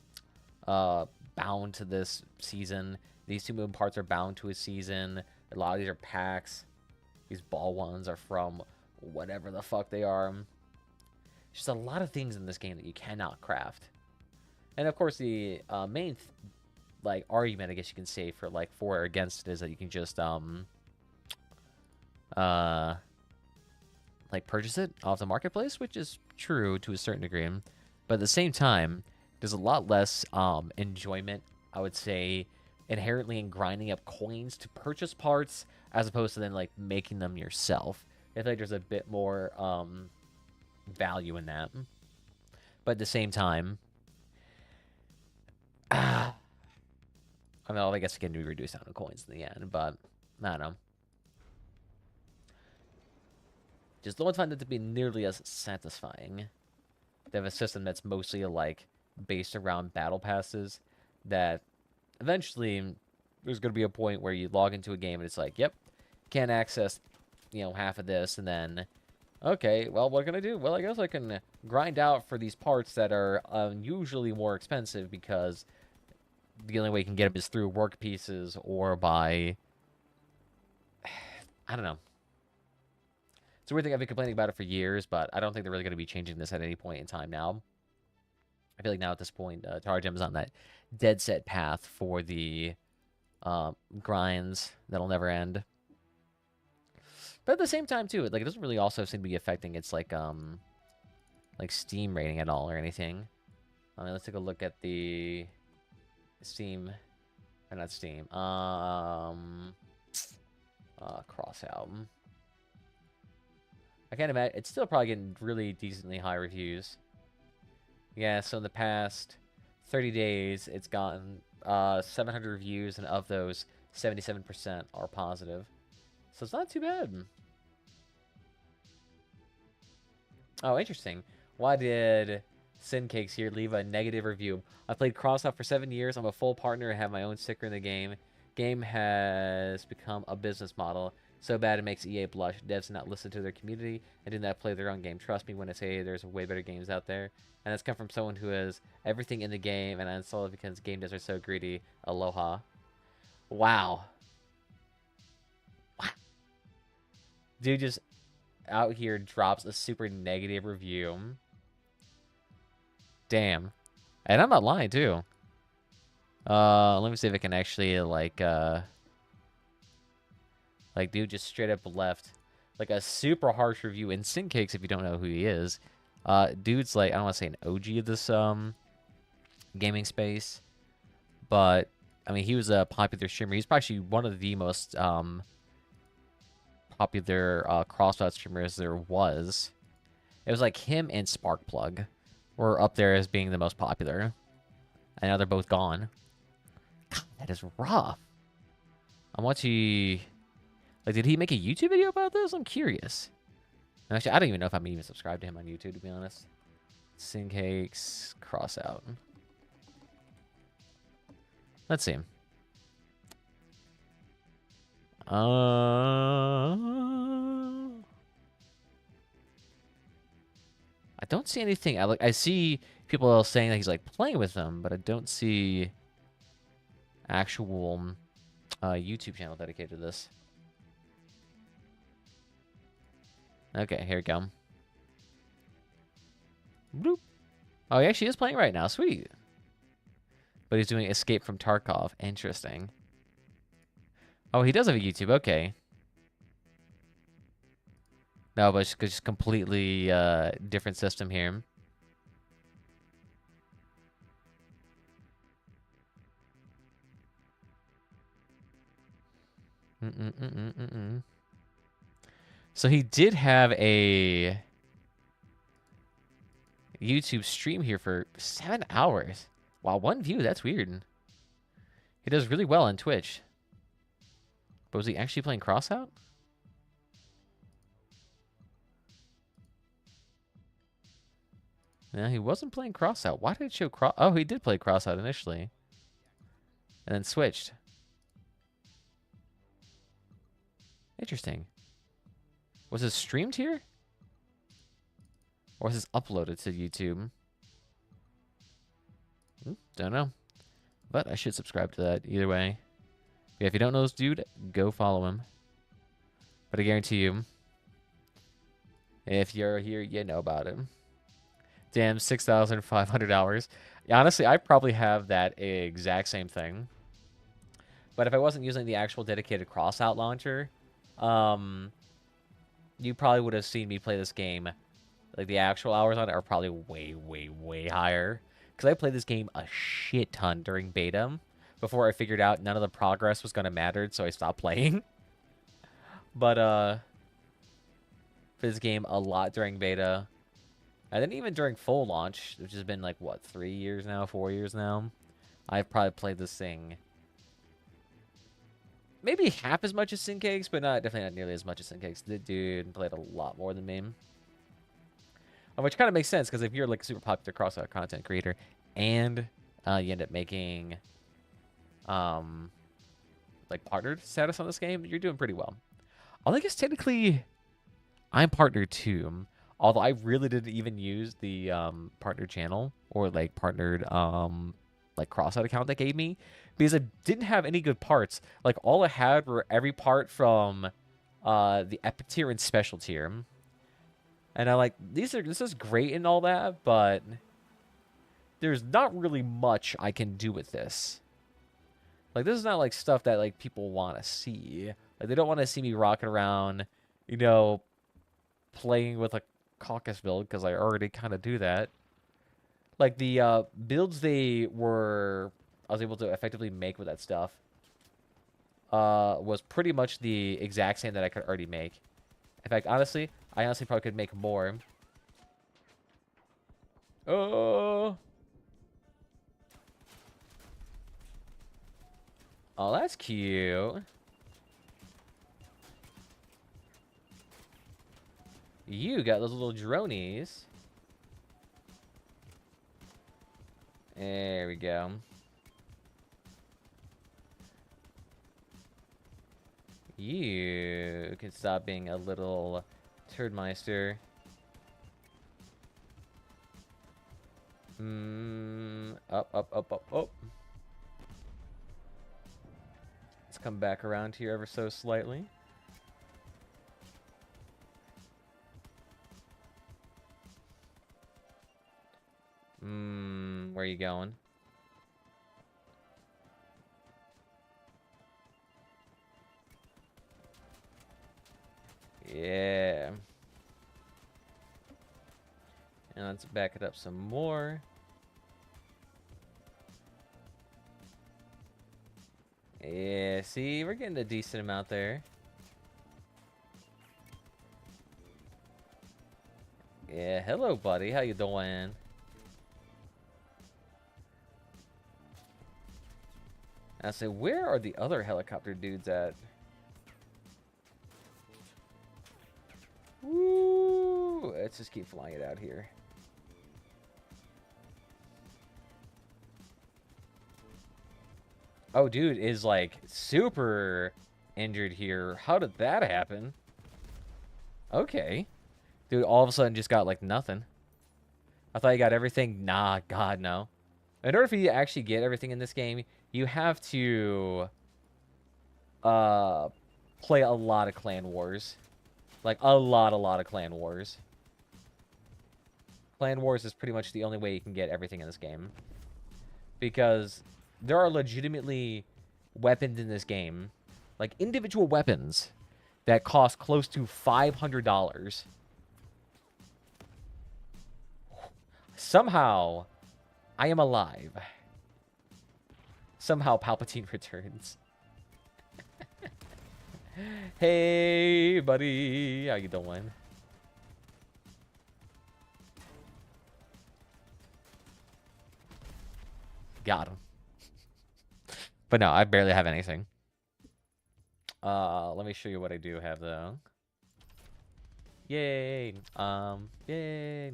bound to this season. These two movement parts are bound to a season. A lot of these are packs. These ball ones are from whatever the fuck they are. Just a lot of things in this game that you cannot craft. And of course, the main argument, I guess you can say, for for or against it is that you can just purchase it off the marketplace, which is true to a certain degree. But at the same time, there's a lot less enjoyment, I would say, inherently in grinding up coins to purchase parts as opposed to then making them yourself. I feel like there's a bit more value in that. But at the same time, I guess it can be reduced down to coins in the end, but I don't know. Just don't find it to be nearly as satisfying. They have a system that's mostly based around battle passes that eventually there's going to be a point where you log into a game and it's yep, can't access, half of this, and then, okay, well, what can I do? Well, I guess I can grind out for these parts that are unusually more expensive because the only way you can get them is through work pieces or by, I don't know. It's a weird thing. I've been complaining about it for years, but I don't think they're really going to be changing this at any point in time now. I feel like now at this point, TaraGem is on that dead set path for the grinds that'll never end. But at the same time, too, it doesn't really also seem to be affecting its Steam rating at all or anything. Let's take a look at the Steam, or not Steam, Crossout. I can't imagine. It's still probably getting really decently high reviews. Yeah, so in the past 30 days, it's gotten 700 reviews, and of those, 77% are positive. So it's not too bad. Oh, interesting. Why did Sincakes here leave a negative review? I played Crossout for 7 years. I'm a full partner and have my own sticker in the game. Game has become a business model. So bad it makes EA blush. Devs do not listen to their community and do not play their own game. Trust me when I say there's way better games out there. And that's come from someone who has everything in the game, and I install it because game devs are so greedy. Aloha. Wow. Dude just out here drops a super negative review. Damn. And I'm not lying, too. Let me see if I can actually, dude just straight up left a super harsh review in Sincakes if you don't know who he is. Dude's I don't want to say an OG of this gaming space, but I mean he was a popular streamer. He's probably one of the most popular Crossout streamers there was. It was him and Sparkplug were up there as being the most popular. And now they're both gone. God, that is rough. I want to... did he make a YouTube video about this? I'm curious. Actually, I don't even know if I'm even subscribed to him on YouTube, to be honest. Sincakes, Crossout. Let's see. I don't see anything. I see people saying that he's playing with them, but I don't see actual YouTube channel dedicated to this. Okay, here we go. Bloop. Oh, he actually is playing right now. Sweet. But he's doing Escape from Tarkov. Interesting. Oh, he does have a YouTube. Okay. No, but it's just completely different system here. So he did have a YouTube stream here for 7 hours. Wow, 1 view. That's weird. He does really well on Twitch. But was he actually playing Crossout? Yeah, he wasn't playing Crossout. Why did it show Cross? Oh, he did play Crossout initially. And then switched. Interesting. Was this streamed here? Or was this uploaded to YouTube? Don't know. But I should subscribe to that either way. Yeah, if you don't know this dude, go follow him. But I guarantee you, if you're here, you know about him. Damn, 6,500 hours. Yeah, honestly, I probably have that exact same thing. But if I wasn't using the actual dedicated Crossout launcher, you probably would have seen me play this game. Like, the actual hours on it are probably way, way, way higher. Because I played this game a shit ton during beta before I figured out none of the progress was going to matter, so I stopped playing. But, for this game a lot during beta. And then even during full launch, which has been like, what, 3 years now, 4 years now? I've probably played this thing maybe half as much as Syncakes, but definitely not nearly as much as Syncakes. The dude played a lot more than me. Which kind of makes sense, because if you're like a super popular Crossout content creator and you end up making like partnered status on this game, you're doing pretty well. Although I guess technically I'm partnered too. Although I really didn't even use the partnered channel or like partnered like Crossout account that gave me, because I didn't have any good parts. Like all I had were every part from the epic tier and special tier. And I like this is great and all that, but there's not really much I can do with this. Like this is not like stuff that like people want to see. Like they don't want to see me rocking around, you know, playing with a caucus build, because I already kind of do that. Like the builds I was able to effectively make with that stuff was pretty much the exact same that I could already make. In fact, I honestly probably could make more. Oh, that's cute. You got those little dronies. There we go. You can stop being a little turdmeister. Up. Let's come back around here ever so slightly. Where are you going? Yeah. And let's back it up some more. Yeah, see, we're getting a decent amount there. Yeah, hello, buddy. How you doing? I say, where are the other helicopter dudes at? Woo! Let's just keep flying it out here. Oh, dude is like super injured here. How did that happen? Okay. Dude, all of a sudden just got like nothing. I thought you got everything. Nah, God, no. In order for you to actually get everything in this game, you have to play a lot of clan wars. Like a lot of clan wars. Clan wars is pretty much the only way you can get everything in this game. Because there are legitimately weapons in this game, like individual weapons, that cost close to $500. Somehow, I am alive. Somehow, Palpatine returns. Hey, buddy. How you doing? Got him. But no, I barely have anything. Let me show you what I do have, though. Yay. Yay.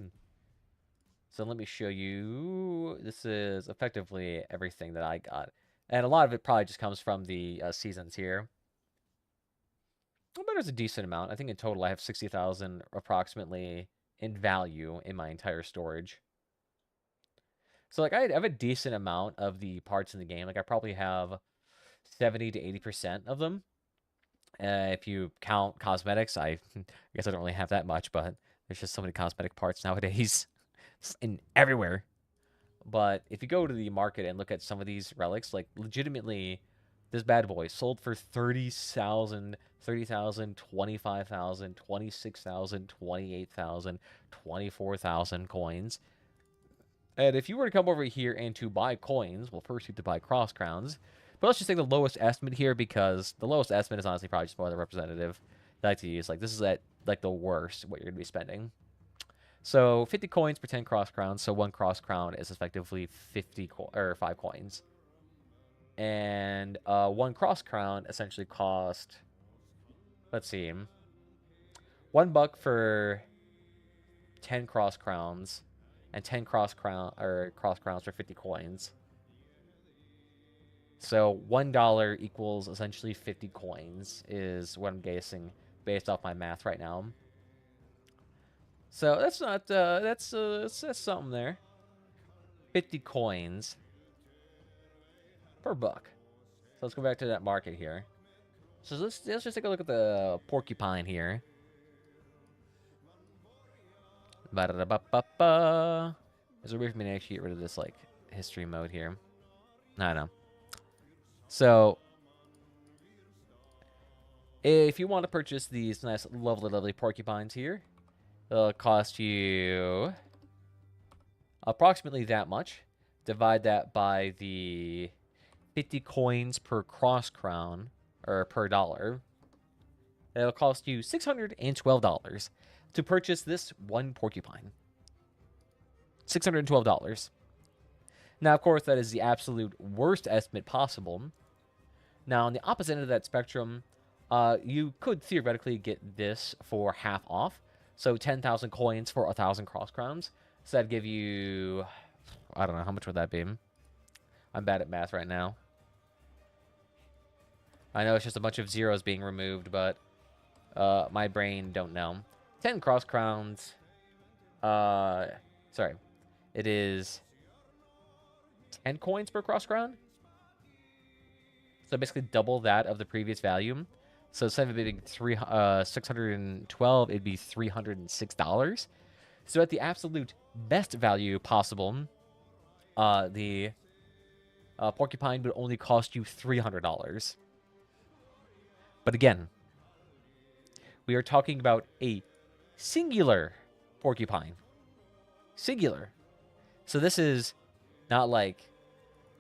So let me show you. This is effectively everything that I got. And a lot of it probably just comes from the seasons here. But there's a decent amount. I think in total I have 60,000 approximately in value in my entire storage. So like I have a decent amount of the parts in the game. Like I probably have 70 to 80% of them. If you count cosmetics, I guess I don't really have that much, but there's just so many cosmetic parts nowadays in everywhere. But if you go to the market and look at some of these relics, like legitimately, this bad boy sold for 30,000, 30,000, 25,000, 26,000, 28,000, 24,000 coins. And if you were to come over here and to buy coins, well, first you have to buy cross crowns. But let's just take the lowest estimate here because the lowest estimate is honestly probably just more the representative that I like to use. Like this is at like the worst what you're gonna be spending. So 50 coins per 10 cross crowns. So one cross crown is effectively 5 coins. And one cross crown essentially cost, let's see, $1 for 10 cross crowns, and 10 cross crowns for 50 coins. So $1 equals essentially 50 coins is what I'm guessing based off my math right now. So that's not that's something there. 50 coins per buck. So let's go back to that market here. So let's just take a look at the porcupine here. Ba-da-da-ba-ba-ba. Is there a way for me to actually get rid of this like history mode here? I don't know. So if you want to purchase these nice, lovely porcupines here, it'll cost you approximately that much. Divide that by the 50 coins per cross crown, or per dollar. It'll cost you $612 to purchase this one porcupine. $612. Now, of course, that is the absolute worst estimate possible. Now, on the opposite end of that spectrum, you could theoretically get this for half off. So 10,000 coins for 1,000 cross crowns. So that'd give you, I don't know, how much would that be? I'm bad at math right now. I know it's just a bunch of zeros being removed, but my brain don't know. 10 cross crowns. Sorry. It is 10 coins per cross crown. So basically double that of the previous value. So instead of it being 612, it'd be $306. So at the absolute best value possible, the porcupine would only cost you $300. But again, we are talking about a singular porcupine. Singular. So this is not like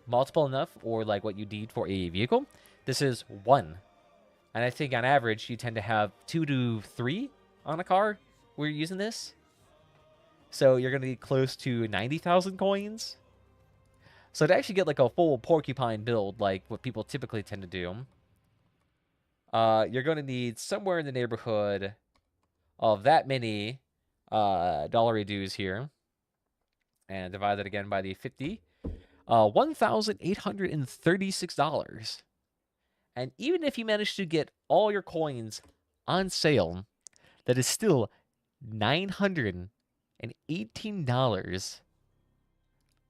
multiple enough or like what you need for a vehicle. This is one. And I think on average, you tend to have 2 to 3 on a car where you're using this. So you're going to need close to 90,000 coins. So to actually get like a full porcupine build, like what people typically tend to do, you're going to need somewhere in the neighborhood of that many dollary dues here. And divide that again by the 50. $1,836. And even if you manage to get all your coins on sale, that is still $918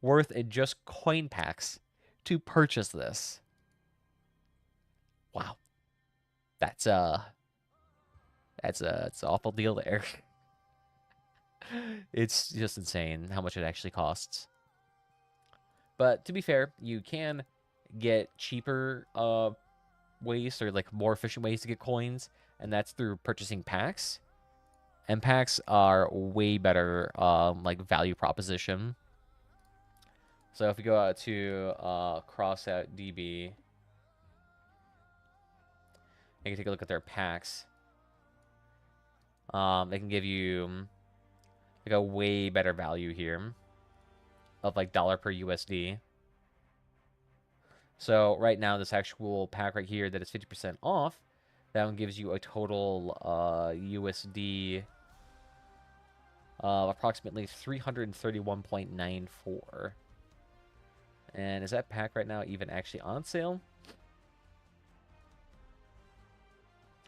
worth in just coin packs to purchase this. Wow. That's an awful deal there. It's just insane how much it actually costs. But to be fair, you can get cheaper ways or like more efficient ways to get coins, and that's through purchasing packs. And packs are way better like value proposition. So if we go out to Crossout DB, you can take a look at their packs. They can give you like a way better value here of like $1 per USD. So right now, this actual pack right here that is 50% off, that one gives you a total USD approximately 331.94. And is that pack right now even actually on sale?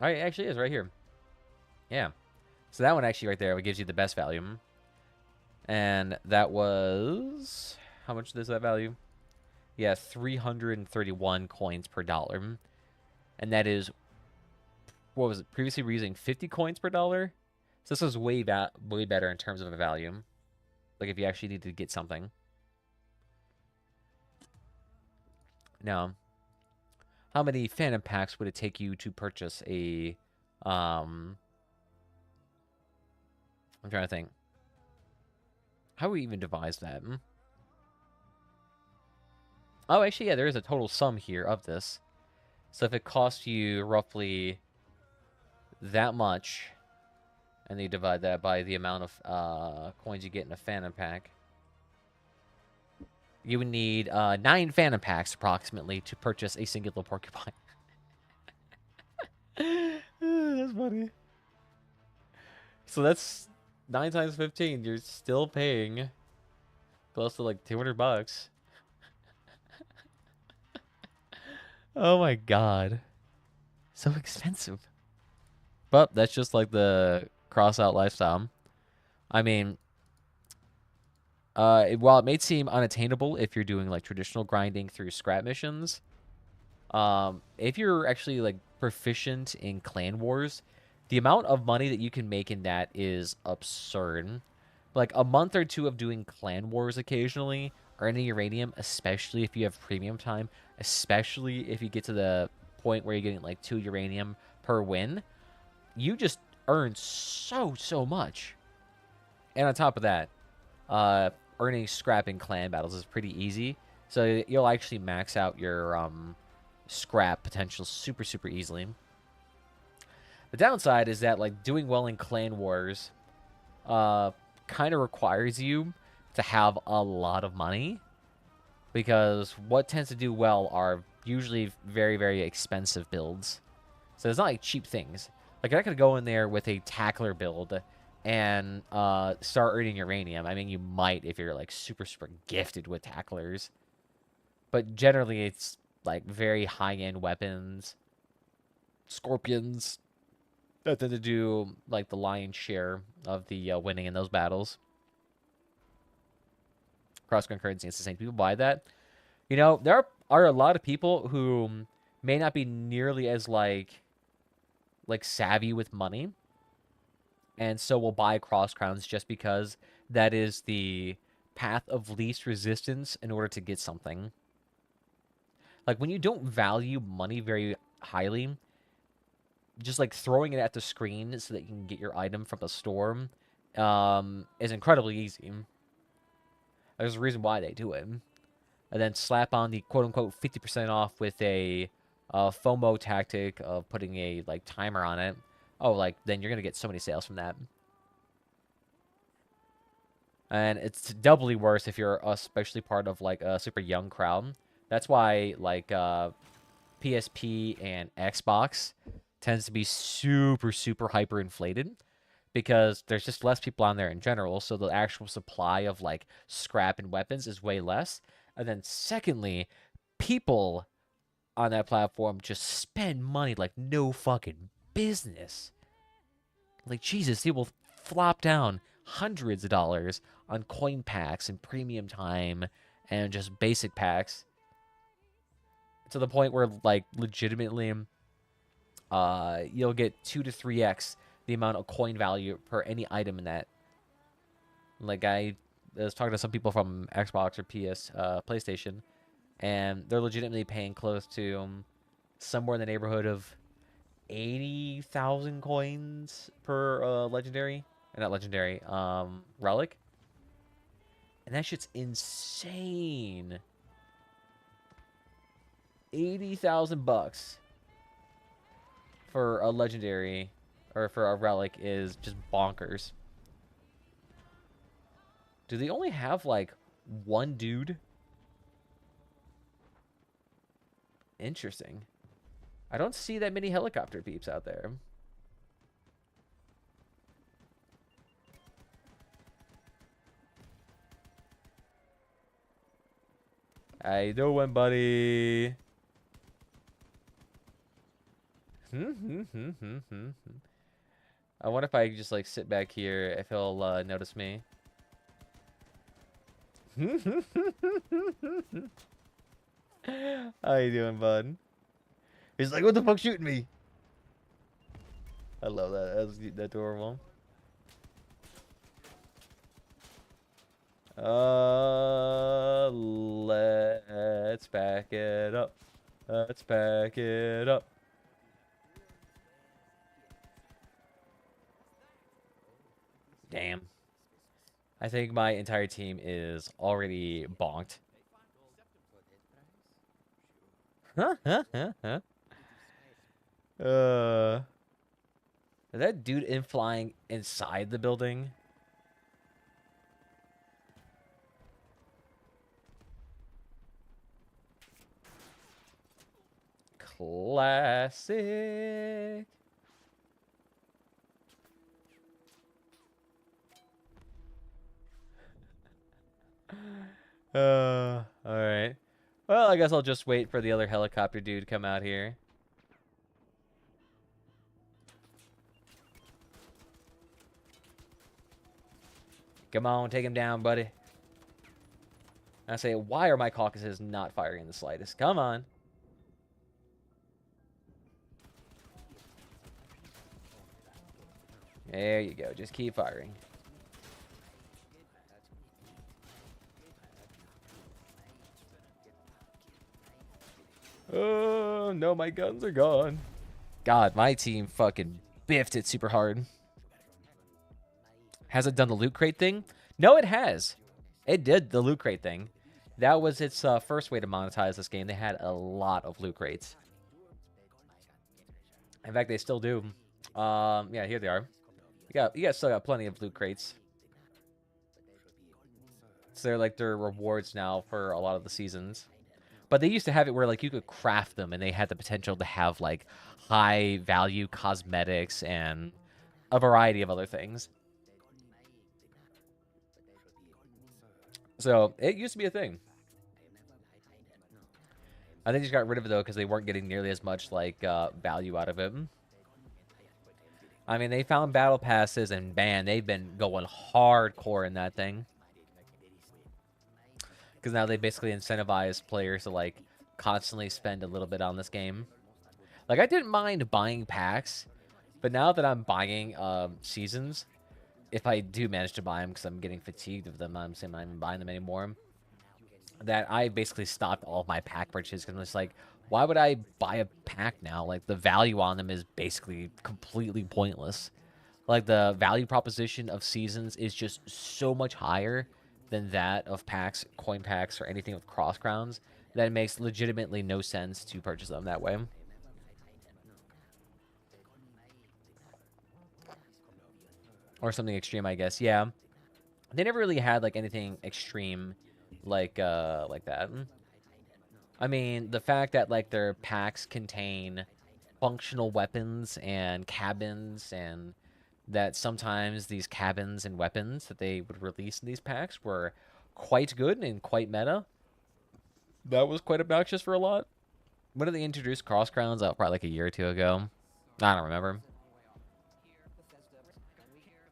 Oh, it actually is right here. Yeah. So that one actually right there gives you the best value. And that was... How much is that value? Yeah, 331 coins per dollar. And that is... What was it? Previously we were using 50 coins per dollar. So this was way better in terms of a value. Like if you actually need to get something. Now, how many Phantom Packs would it take you to purchase a... I'm trying to think. How would we even devise that? Oh, actually, yeah, there is a total sum here of this. So if it costs you roughly that much, and you divide that by the amount of coins you get in a Phantom Pack, you would need 9 Phantom Packs, approximately, to purchase a singular Porcupine. That's funny. So that's 9 times 15. You're still paying close to like $200. Oh my god. So expensive. But that's just like the Crossout lifestyle. I mean, while it may seem unattainable if you're doing like traditional grinding through scrap missions, if you're actually like proficient in clan wars, the amount of money that you can make in that is absurd. Like a month or two of doing clan wars occasionally, earning uranium, especially if you have premium time, especially if you get to the point where you're getting like 2 uranium per win, you just earn so much. And on top of that, earning scrap in clan battles is pretty easy. So you'll actually max out your scrap potential super easily. The downside is that like doing well in clan wars kind of requires you to have a lot of money, because what tends to do well are usually very expensive builds. So it's not like cheap things. Like you're not gonna go in there with a tackler build and start earning uranium. I mean, you might if you're like super gifted with tacklers, but generally it's like very high-end weapons, scorpions that tend to do like the lion's share of the winning in those battles. Cross concurrency, it's the same. People buy that. You know, there are a lot of people who may not be nearly as like savvy with money, and so will buy cross crowns just because that is the path of least resistance in order to get something. Like when you don't value money very highly, just like throwing it at the screen so that you can get your item from the store is incredibly easy. There's a reason why they do it. And then slap on the quote-unquote 50% off with a FOMO tactic of putting a like timer on it. Oh, like then you're gonna get so many sales from that. And it's doubly worse if you're especially part of like a super young crowd. That's why like PSP and Xbox tends to be super hyper inflated, because there's just less people on there in general, so the actual supply of like scrap and weapons is way less. And then secondly, people on that platform just spend money like no fucking business. Like Jesus, they will flop down hundreds of dollars on coin packs and premium time and just basic packs, to the point where like legitimately you'll get 2 to 3x the amount of coin value per any item in that. Like I was talking to some people from Xbox or PlayStation, and they're legitimately paying close to somewhere in the neighborhood of 80,000 coins per legendary, not legendary, relic. And that shit's insane. 80,000 bucks for a legendary or for a relic is just bonkers. Do they only have like one dude? Interesting. I don't see that many helicopter peeps out there. How you doing, buddy? I wonder if I could just like sit back here if he'll notice me. How you doing, bud? He's like, what the fuck shooting me? I love that. That's adorable. Let's back it up. Let's back it up. Damn. I think my entire team is already bonked. Is that dude flying inside the building? Classic. All right. Well, I guess I'll just wait for the other helicopter dude to come out here. Come on, take him down, buddy. I say, why are my caucuses not firing in the slightest? Come on. There you go. Just keep firing. Oh, no, my guns are gone. God, my team fucking biffed it super hard. Has it done the loot crate thing? No, it has. It did the loot crate thing. That was its first way to monetize this game. They had a lot of loot crates. In fact, they still do. Yeah, here they are. You guys still got plenty of loot crates. So they're like their rewards now for a lot of the seasons. But they used to have it where like you could craft them and they had the potential to have like high value cosmetics and a variety of other things. So it used to be a thing. I think they just got rid of it though because they weren't getting nearly as much like value out of it. I mean, they found battle passes and man, they've been going hardcore in that thing. Because now they basically incentivize players to like constantly spend a little bit on this game. Like I didn't mind buying packs, but now that I'm buying seasons, if I do manage to buy them because I'm getting fatigued of them, I'm saying I'm not even buying them anymore. That I basically stopped all of my pack purchases because I'm just like, why would I buy a pack now? Like the value on them is basically completely pointless. Like the value proposition of seasons is just so much higher than that of packs, coin packs, or anything with cross crowns that it makes legitimately no sense to purchase them that way. Or something extreme, I guess. Yeah, they never really had like anything extreme like that. I mean, the fact that like their packs contain functional weapons and cabins, and that sometimes these cabins and weapons that they would release in these packs were quite good and quite meta. That was quite obnoxious for a lot. When did they introduce cross crowns? Oh, probably like a year or two ago. I don't remember.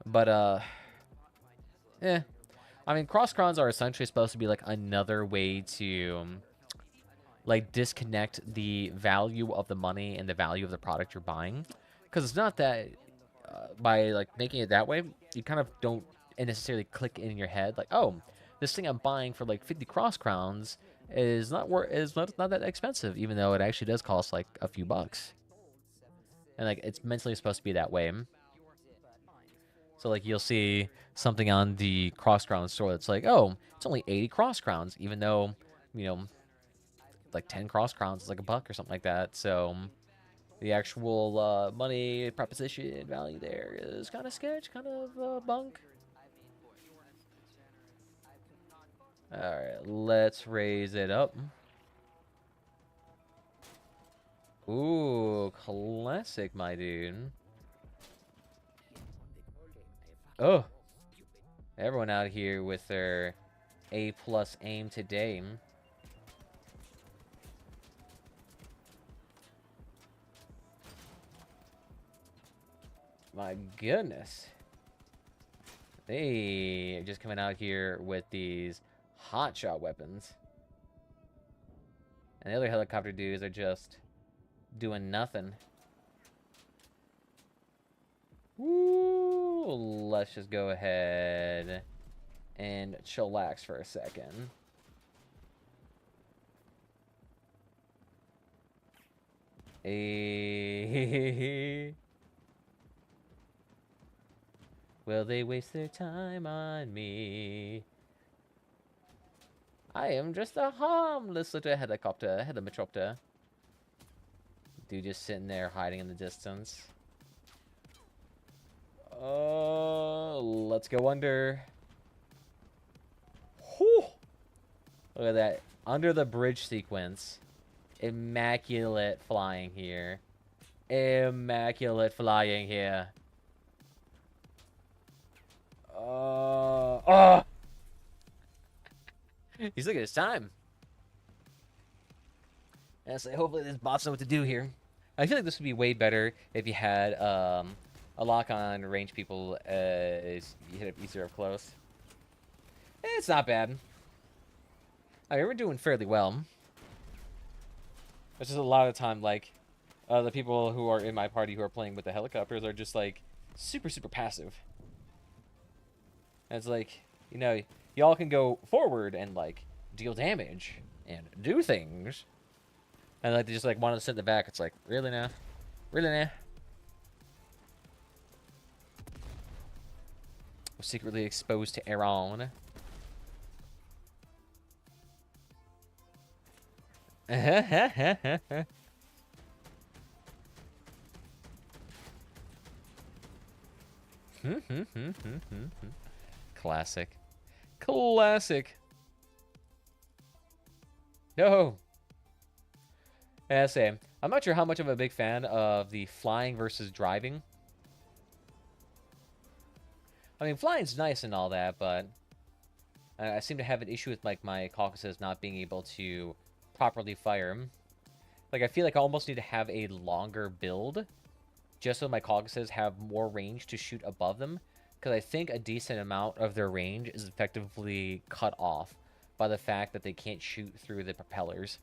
But yeah. I mean, cross crowns are essentially supposed to be like another way to like disconnect the value of the money and the value of the product you're buying, because it's not that by like making it that way, you kind of don't necessarily click in your head like, oh, this thing I'm buying for like 50 cross crowns is not that expensive, even though it actually does cost like a few bucks. And like it's mentally supposed to be that way. So like you'll see something on the cross crown store that's like, oh, it's only 80 cross crowns, even though, you know, like 10 cross crowns is like $1 or something like that. So the actual money proposition value there is kind of sketch, kind of bunk. All right, let's raise it up. Ooh, classic, my dude. Oh, everyone out here with their A+ aim today. My goodness. They are just coming out here with these hotshot weapons. And the other helicopter dudes are just doing nothing. Woo! Let's just go ahead and chillax for a second. Will they waste their time on me? I am just a harmless little helicopter. Dude just sitting there hiding in the distance. Let's go under. Whew. Look at that. Under the bridge sequence. Immaculate flying here. Immaculate flying here. He's looking at his time. And I say, hopefully this bot's know what to do here. I feel like this would be way better if you had a lock on range people as you hit it easier up close. It's not bad. I mean, we're doing fairly well. It's just a lot of time, like, the people who are in my party who are playing with the helicopters are just, like, super, super passive. And it's like, you know, y'all can go forward and, like, deal damage and do things. And, like, they just, like, want to sit in the back. It's like, really now? Really now? We're secretly exposed to Iran. Classic. Classic. No. Yeah, same. I'm not sure how much of a big fan of the flying versus driving. I mean, flying's nice and all that, but I seem to have an issue with, like, my caucuses not being able to properly fire. Like, I feel like I almost need to have a longer build just so my caucuses have more range to shoot above them, because I think a decent amount of their range is effectively cut off by the fact that they can't shoot through the propellers.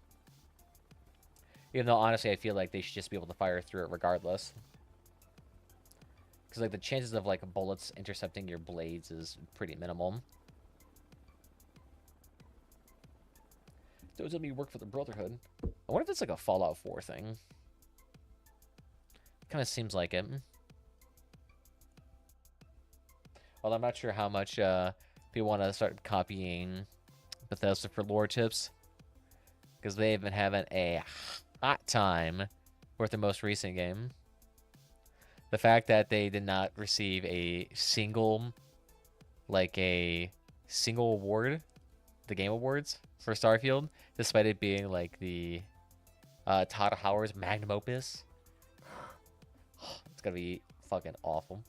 Even though, honestly, I feel like they should just be able to fire through it regardless. Because, like, the chances of, like, bullets intercepting your blades is pretty minimal. Those of me work for the Brotherhood. I wonder if it's, like, a Fallout 4 thing. Kind of seems like it. Although I'm not sure how much people want to start copying Bethesda for lore tips. Because they've been having a hot time with the most recent game. The fact that they did not receive a single award, the Game Awards for Starfield, despite it being like the Todd Howard's magnum opus. It's gonna be fucking awful.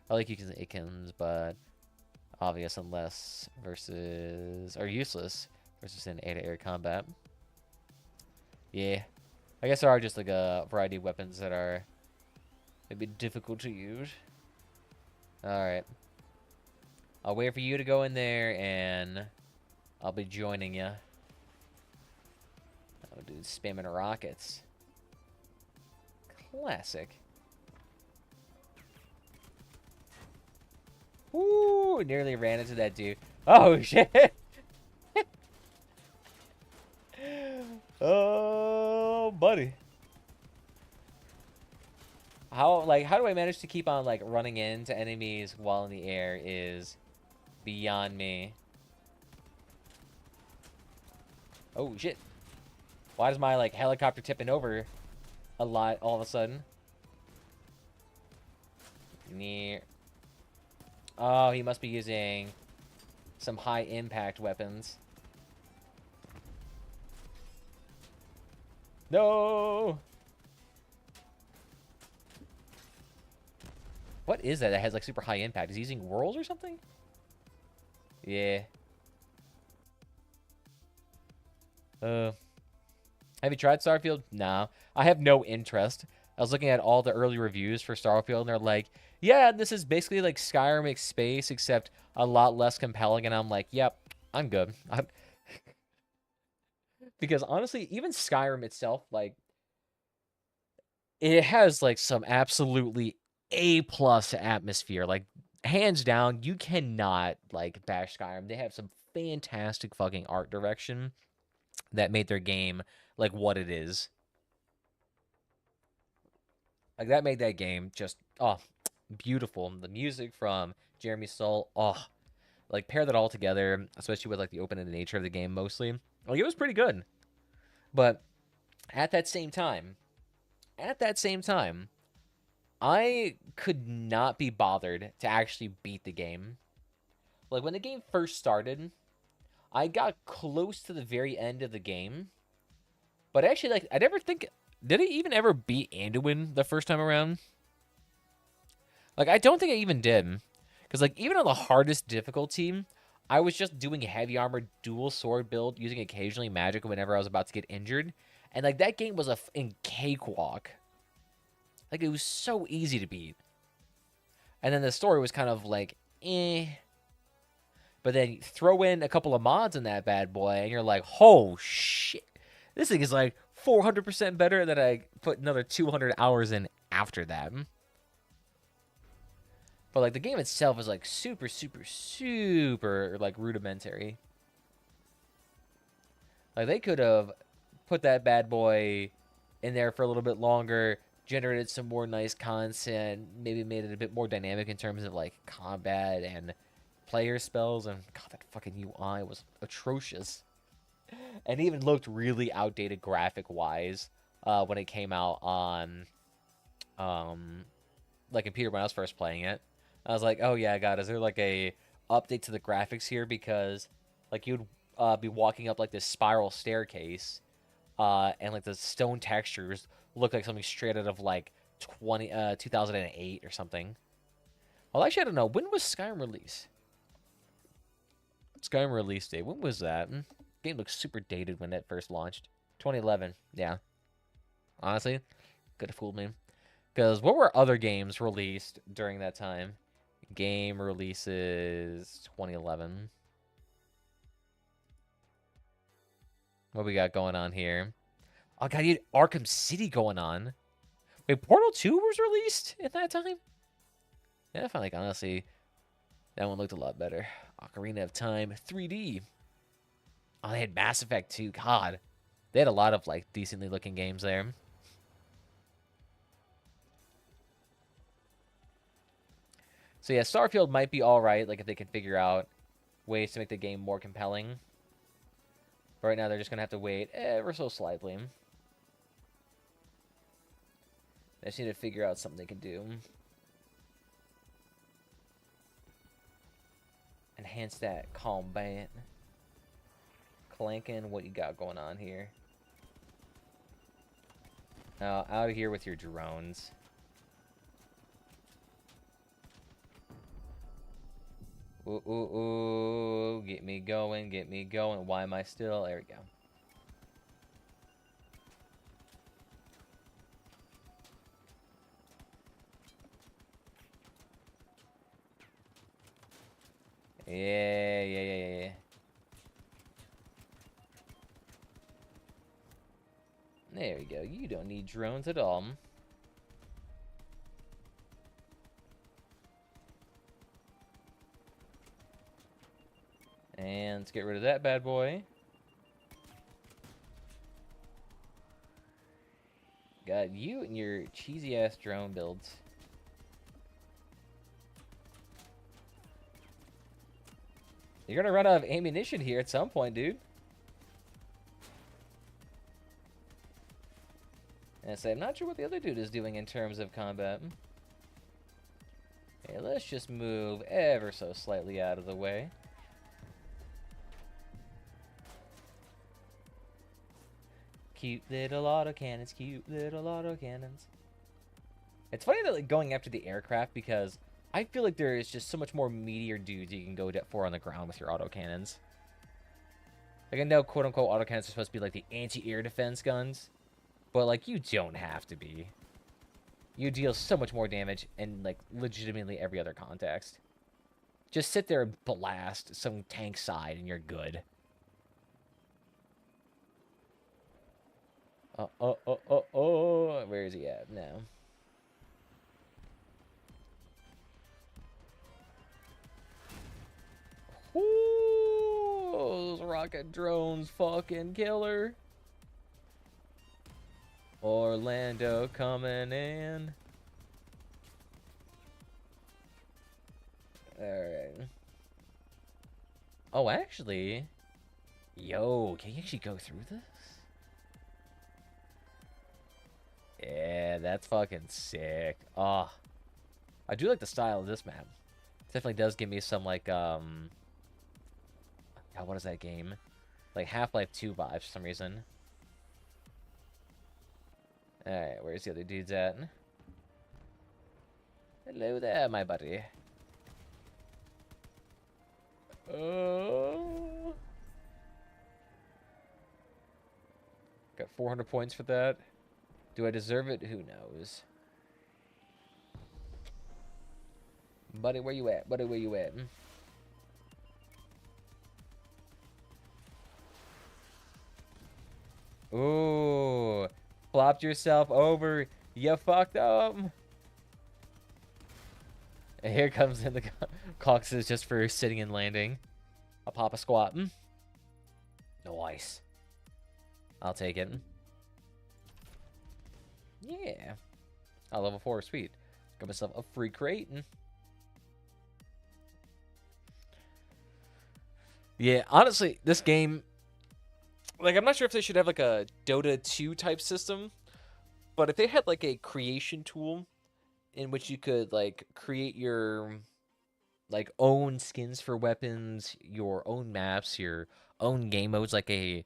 I like using Ikens, but obvious unless versus or useless versus in air-to-air combat. Yeah, I guess there are just like a variety of weapons that are maybe difficult to use. Alright. I'll wait for you to go in there, and I'll be joining you. Oh, dude, spamming rockets. Classic. Woo! Nearly ran into that dude. Oh, shit! Oh, buddy. How do I manage to keep on, like, running into enemies while in the air is beyond me. Oh, shit. Why is my, like, helicopter tipping over a lot all of a sudden? Near. Oh, he must be using some high-impact weapons. No! What is that has, like, super high impact? Is he using whirls or something? Yeah. Have you tried Starfield? No. I have no interest. I was looking at all the early reviews for Starfield, and they're like, yeah, this is basically like Skyrim mixed space, except a lot less compelling. And I'm like, yep, I'm good. Because honestly, even Skyrim itself, like, it has like some absolutely A+ atmosphere. Like, hands down, you cannot like bash Skyrim. They have some fantastic fucking art direction that made their game like what it is. Like, that made that game just, oh, beautiful. The music from Jeremy Soule, oh, like, pair that all together, especially with like the open-ended nature of the game mostly. Like, it was pretty good. But at that same time, I could not be bothered to actually beat the game. Like, when the game first started, I got close to the very end of the game. But actually, like, I never think... Did I even ever beat Anduin the first time around? Like, I don't think I even did. Because, like, even on the hardest difficulty, I was just doing heavy armor dual sword build, using occasionally magic whenever I was about to get injured. And, like, that game was a f***ing cakewalk. Like, it was so easy to beat. And then the story was kind of like, eh. But then you throw in a couple of mods in that bad boy, and you're like, oh, shit. This thing is, like, 400% better than I put another 200 hours in after that. But, like, the game itself is, like, super, like, rudimentary. Like, they could have put that bad boy in there for a little bit longer, generated some more nice content, maybe made it a bit more dynamic in terms of, like, combat and player spells. And, God, that fucking UI was atrocious. And even looked really outdated graphic-wise when it came out on, like, computer when I was first playing it. I was like, oh, yeah, God, is there, like, a update to the graphics here? Because, like, you'd be walking up, like, this spiral staircase, and, like, the stone textures look like something straight out of, like, 2008 or something. Well, actually, I don't know. When was Skyrim released? Skyrim release date. When was that? Game looks super dated when it first launched. 2011. Yeah. Honestly, could have fooled me. Because what were other games released during that time? Game releases 2011. What we got going on here? Oh, God, you had Arkham City going on. Wait, Portal 2 was released at that time? Yeah, I felt like, honestly, that one looked a lot better. Ocarina of Time 3D. Oh, they had Mass Effect 2. God. They had a lot of, like, decently looking games there. So, yeah, Starfield might be alright, like, if they can figure out ways to make the game more compelling. But right now, they're just going to have to wait ever so slightly. They just need to figure out something they can do. Enhance that combat. Clanking, what you got going on here? Now, out of here with your drones. Ooh, ooh, ooh. Get me going, get me going. Why am I still? There we go. Yeah. There we go. You don't need drones at all. And let's get rid of that bad boy. Got you and your cheesy-ass drone builds. You're gonna run out of ammunition here at some point, dude. And so I'm not sure what the other dude is doing in terms of combat. Okay, let's just move ever so slightly out of the way. Cute little autocannons, cute little autocannons. It's funny that, like, going after the aircraft, because I feel like there is just so much more meatier dudes you can go for on the ground with your autocannons. Like, I know quote-unquote autocannons are supposed to be like the anti-air defense guns, but, like, you don't have to be. you deal so much more damage in, like, legitimately every other context. Just sit there and blast some tank side and you're good. Oh. Where is he at now? Ooh, those rocket drones fucking killer. Orlando coming in. Alright. Oh, actually. Yo, can you actually go through this? Yeah, that's fucking sick. Oh, I do like the style of this map. It definitely does give me some, like, God, what is that game? Like Half-Life 2 vibes for some reason. Alright, where's the other dudes at? Hello there, my buddy. Oh. Got 400 points for that. Do I deserve it? Who knows? Buddy, where you at? Buddy, where you at? Ooh. Flopped yourself over. You fucked up. And here comes in the caucuses just for sitting and landing. I'll pop a squat. Nice. I'll take it. Yeah. Oh, level 4, sweet. Got myself a free crate. Yeah, honestly, this game, like, I'm not sure if they should have, like, a Dota 2 type system, but if they had, like, a creation tool in which you could, like, create your, like, own skins for weapons, your own maps, your own game modes, like a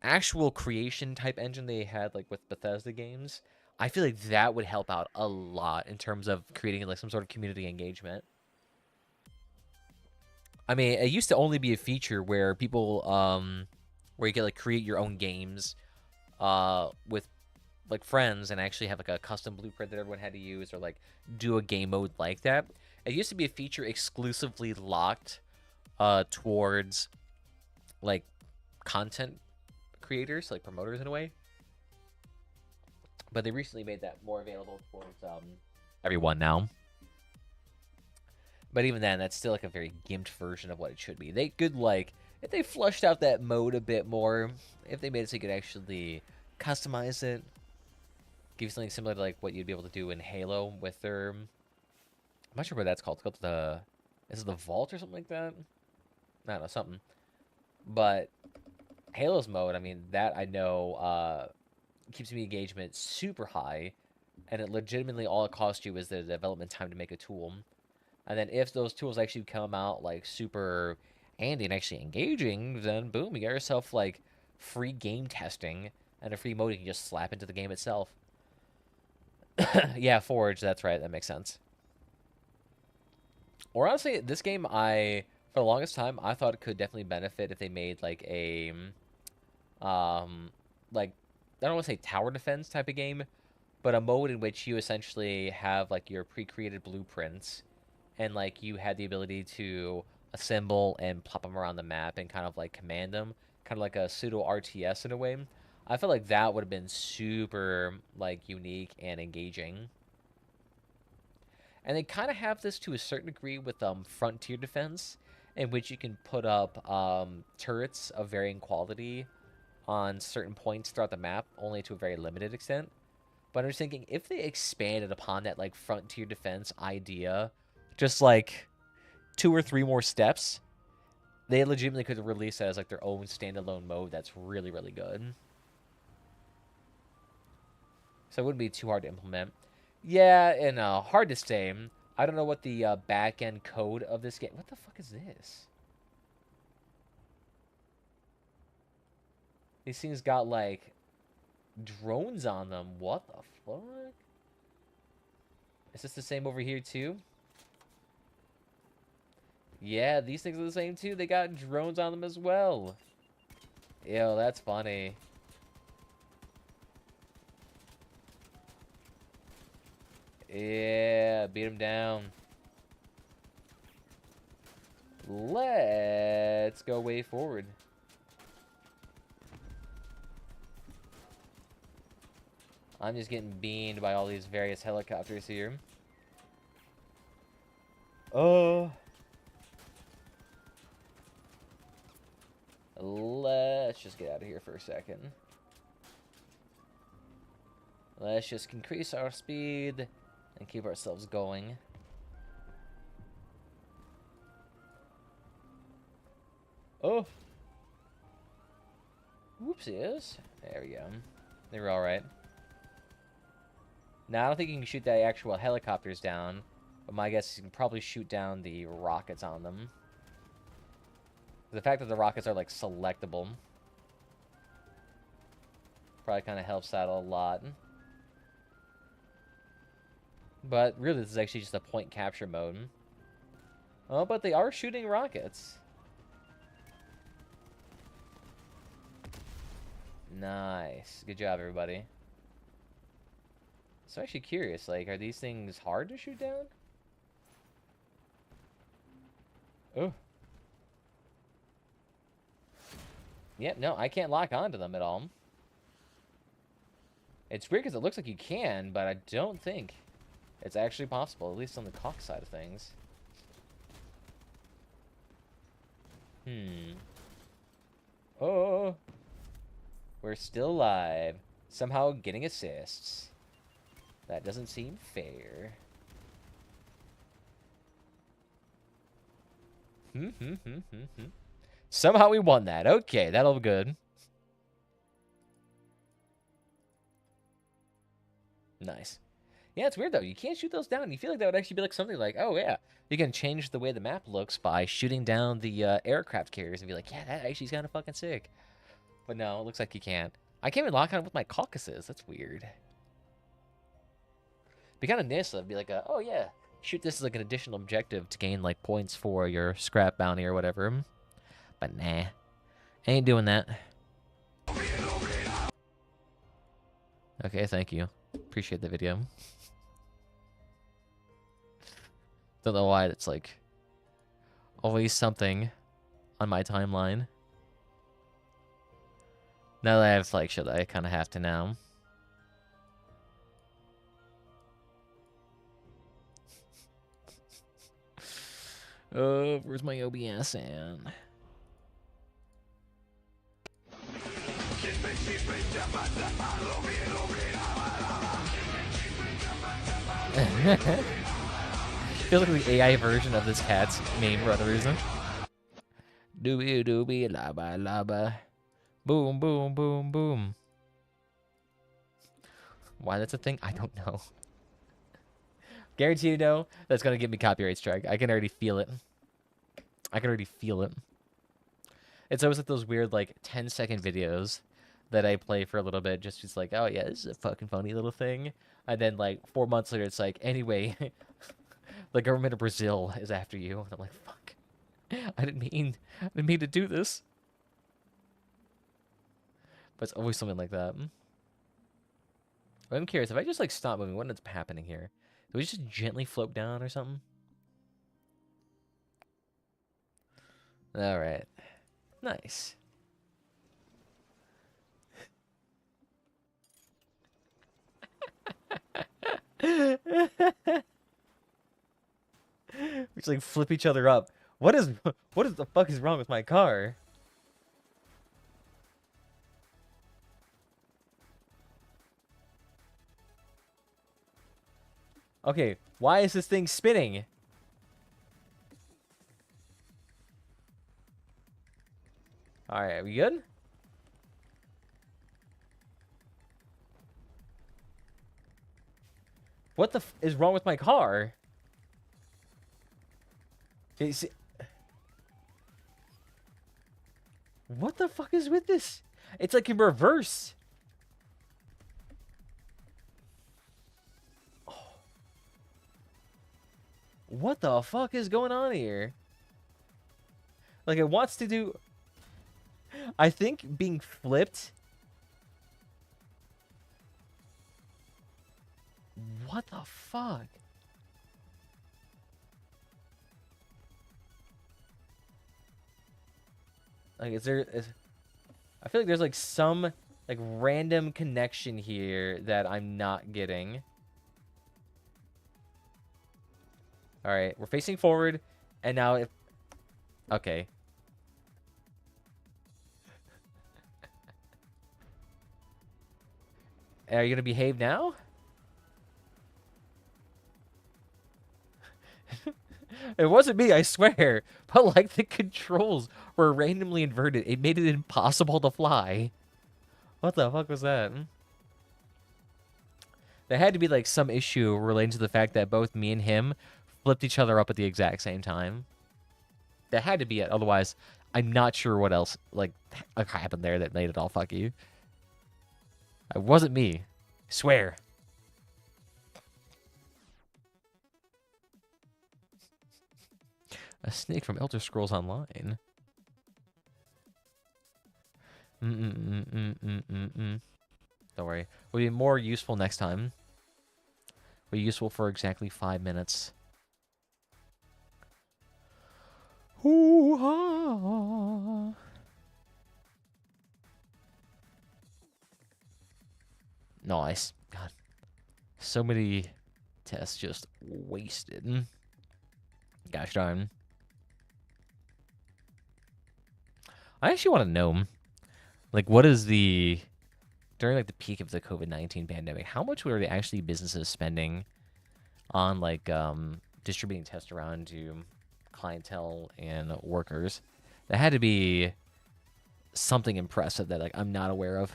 actual creation type engine they had, like, with Bethesda games, I feel like that would help out a lot in terms of creating, like, some sort of community engagement. I mean, it used to only be a feature where people, where you could, like, create your own games, with, like, friends and actually have, like, a custom blueprint that everyone had to use, or, like, do a game mode like that. It used to be a feature exclusively locked, towards, like, content creators, like promoters in a way. But they recently made that more available towards, everyone now. But even then, that's still, like, a very gimped version of what it should be. They could, like, if they flushed out that mode a bit more, if they made it so you could actually customize it, give you something similar to, like, what you'd be able to do in Halo with their, I'm not sure what that's called. It's called the, is it the Vault or something like that? I don't know, something. But Halo's mode, I mean, that I know keeps me engagement super high, and it legitimately, all it costs you is the development time to make a tool. And then if those tools actually come out, like, super handy and actually engaging, then boom, you got yourself, like, free game testing and a free mode you can just slap into the game itself. Yeah, Forge, that's right, that makes sense. Or honestly, this game, for the longest time, I thought it could definitely benefit if they made, like, a, like, I don't want to say tower defense type of game, but a mode in which you essentially have, like, your pre-created blueprints, and, like, you had the ability to assemble and plop them around the map and kind of, like, command them, kind of like a pseudo RTS in a way. I feel like that would have been super, like, unique and engaging. And they kind of have this to a certain degree with Frontier Defense, in which you can put up turrets of varying quality on certain points throughout the map, only to a very limited extent. But I was thinking, if they expanded upon that, like, Frontier Defense idea, just, like, 2 or 3 more steps, they legitimately could release it as, like, their own standalone mode that's really, really good. So it wouldn't be too hard to implement. Yeah, and hard to say. I don't know what the back-end code of this game... What the fuck is this? These things got, like, drones on them. What the fuck? Is this the same over here, too? Yeah, these things are the same, too. They got drones on them as well. Yo, that's funny. Yeah, beat him down. Let's go way forward. I'm just getting beamed by all these various helicopters here. Oh. Let's just get out of here for a second. Let's just increase our speed and keep ourselves going. Oh. Whoopsies. There we go. They were alright. Now, I don't think you can shoot the actual helicopters down, but my guess is you can probably shoot down the rockets on them. The fact that the rockets are, like, selectable probably kind of helps out a lot. But really, this is actually just a point capture mode. Oh, but they are shooting rockets. Nice. Good job, everybody. So I'm actually curious, like, are these things hard to shoot down? Oh. Yep, no, I can't lock onto them at all. It's weird because it looks like you can, but I don't think it's actually possible, at least on the cock side of things. Oh. We're still alive. Somehow getting assists. That doesn't seem fair. Somehow we won that. Okay, that'll be good. Nice. Yeah, it's weird though. You can't shoot those down. You feel like that would actually be like something like, oh yeah, you can change the way the map looks by shooting down the aircraft carriers and be like, yeah, that actually is kind of fucking sick. But no, it looks like you can't. I can't even lock on with my caucuses. That's weird. Be kind of nice though. Be like, oh yeah, shoot this as like an additional objective to gain like points for your scrap bounty or whatever. But nah, ain't doing that. Okay, thank you. Appreciate the video. Don't know why it's like always something on my timeline. Now that I have like, should I kind of have to now? Where's my OBS at? Feels like the AI version of this cat's meme for other reason. Doobie doobie laba laba. Boom boom boom boom. Why that's a thing? I don't know. Guarantee you know that's gonna give me copyright strike. I can already feel it. I can already feel it. It's always like those weird like 10-second videos that I play for a little bit, just like, oh yeah, this is a fucking funny little thing. And then like 4 months later, it's like, anyway, the government of Brazil is after you. And I'm like, fuck, I didn't mean to do this. But it's always something like that. I'm curious, if I just like stop moving, what ends up happening here? Do we just gently float down or something? All right, nice. We just like flip each other up. What is the fuck is wrong with my car? Okay, why is this thing spinning? Alright, are we good? What the f is wrong with my car? What the fuck is with this? It's like in reverse. Oh. What the fuck is going on here? Like it wants to do... I think being flipped... What the fuck? Like, I feel like there's like some like random connection here that I'm not getting. All right, we're facing forward, and now if okay. Are you gonna behave now? It wasn't me, I swear. But like the controls were randomly inverted. It made it impossible to fly. What the fuck was that? There had to be like some issue relating to the fact that both me and him flipped each other up at the exact same time. There had to be it. Otherwise, I'm not sure what else like happened there that made it all fucky. It wasn't me. I swear. A snake from Elder Scrolls Online. Don't worry. Will be more useful next time. Will be useful for exactly 5 minutes. Hoo-ha! Nice. God. So many tests just wasted. Gosh darn. I actually want to know, like, what is during, like, the peak of the COVID-19 pandemic, how much were actually businesses spending on, like, distributing tests around to clientele and workers? That had to be something impressive that, like, I'm not aware of.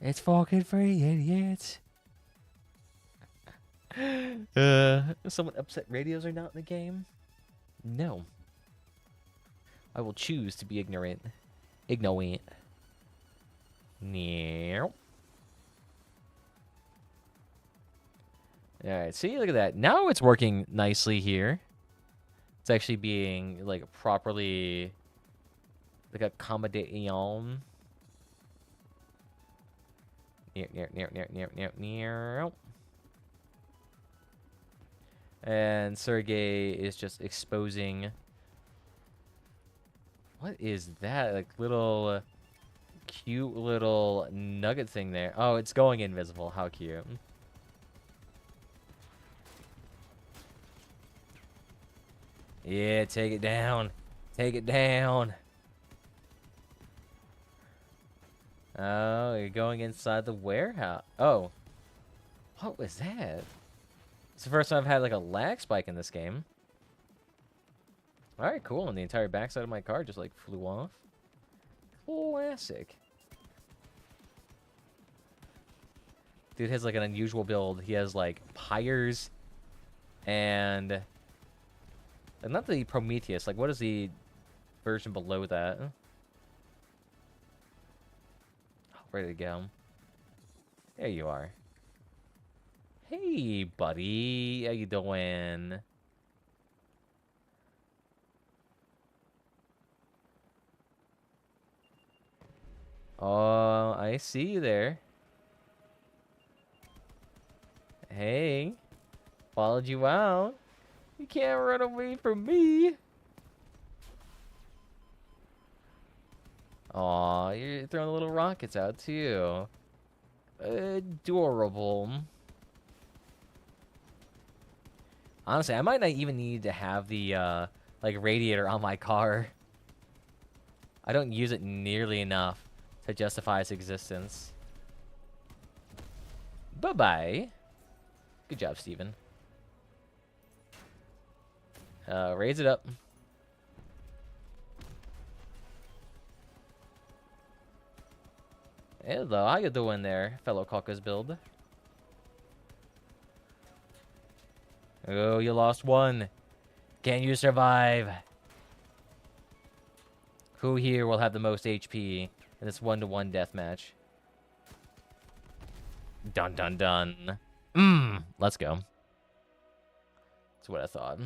It's fucking free, idiots. Someone upset radios are not in the game? No. I will choose to be ignorant. Ignorant. No. Alright, see, look at that. Now it's working nicely here. It's actually being, like, properly, like, accommodating on. Near. And Sergey is just exposing. What is that? Like little cute little nugget thing there. Oh, it's going invisible. How cute. Yeah, take it down. Take it down. Oh, you're going inside the warehouse. Oh. What was that? It's the first time I've had like a lag spike in this game. Alright, cool. And the entire backside of my car just like flew off. Classic. Dude has like an unusual build. He has like pyres and not the Prometheus. Like what is the version below that? Oh, ready to go. There you are. Hey, buddy. How you doing? Oh, I see you there. Hey. Followed you out. You can't run away from me. Aw, you're throwing little rockets out, too. Adorable. Honestly, I might not even need to have the, like, radiator on my car. I don't use it nearly enough to justify its existence. Bye-bye. Good job, Steven. Raise it up. Hello, how you doing there, fellow caucus build? Oh, you lost one. Can you survive? Who here will have the most HP in this 1-to-1 deathmatch? Dun dun dun. Let's go. That's what I thought.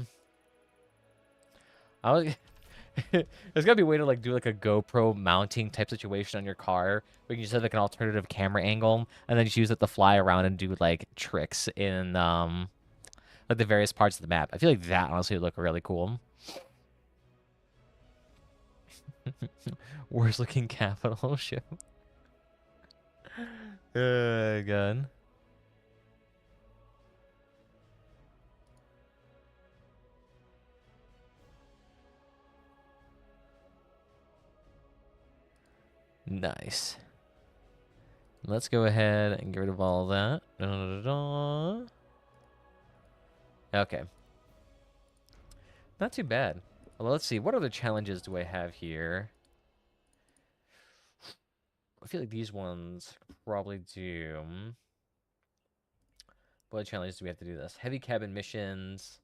There's gotta be a way to like do like a GoPro mounting type situation on your car, where you can just have like an alternative camera angle, and then just use it to fly around and do like tricks in like the various parts of the map. I feel like that honestly would look really cool. Worst looking capital ship. God. Nice. Let's go ahead and get rid of all of that. Okay. Not too bad. Well, let's see. What other challenges do I have here? I feel like these ones probably do. What challenges do we have to do this? Heavy cabin missions.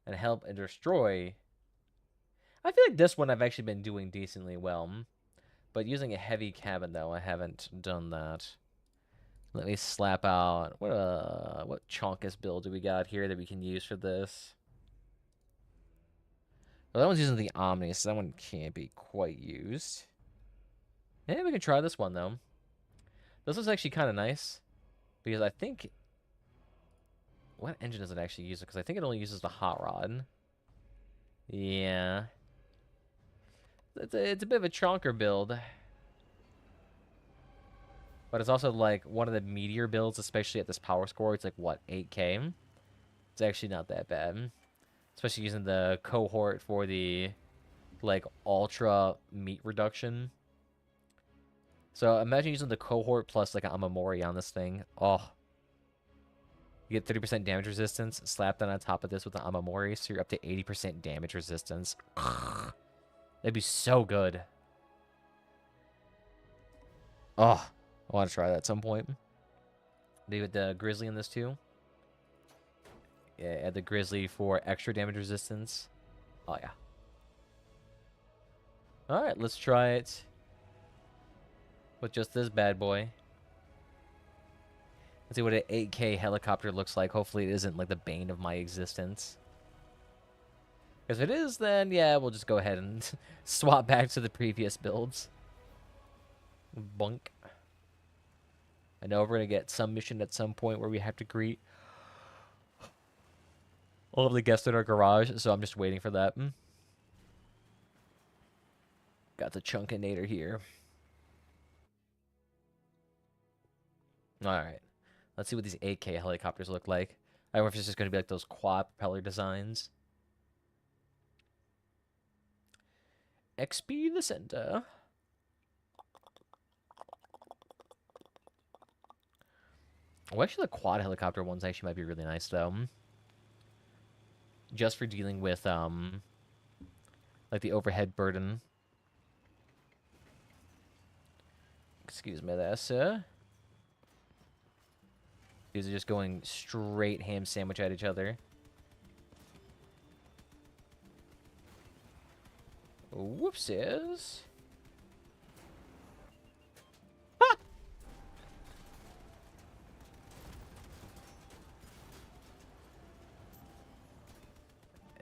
And help and destroy. I feel like this one I've actually been doing decently well. But using a heavy cabin, though, I haven't done that. Let me slap out. What chonkus build do we got here that we can use for this? Well, that one's using the Omni, so that one can't be quite used. Yeah, we can try this one, though. This is actually kind of nice. Because I think... What engine does it actually use? Because I think it only uses the hot rod. Yeah. It's a bit of a chonker build. But it's also like one of the meteor builds, especially at this power score. It's like, what, 8K? It's actually not that bad. Especially using the cohort for the, like, ultra meat reduction. So imagine using the cohort plus, like, an Amamori on this thing. Oh. You get 30% damage resistance. Slap that on top of this with the Amamori, so you're up to 80% damage resistance. That'd be so good. Oh. I want to try that at some point. Leave it the Grizzly in this too. Yeah, add the Grizzly for extra damage resistance. Oh, yeah. Alright, let's try it with just this bad boy. Let's see what an 8K helicopter looks like. Hopefully it isn't like the bane of my existence. If it is, then yeah, we'll just go ahead and swap back to the previous builds. Bunk. I know we're going to get some mission at some point where we have to greet all of the guests in our garage, so I'm just waiting for that. Got the Chunkinator here. Alright. Let's see what these 8K helicopters look like. I wonder if it's just going to be like those quad propeller designs. XP the center. Well, actually, the quad helicopter ones actually might be really nice, though. Just for dealing with, like, the overhead burden. Excuse me there, sir. These are just going straight ham sandwich at each other. Whoopsies.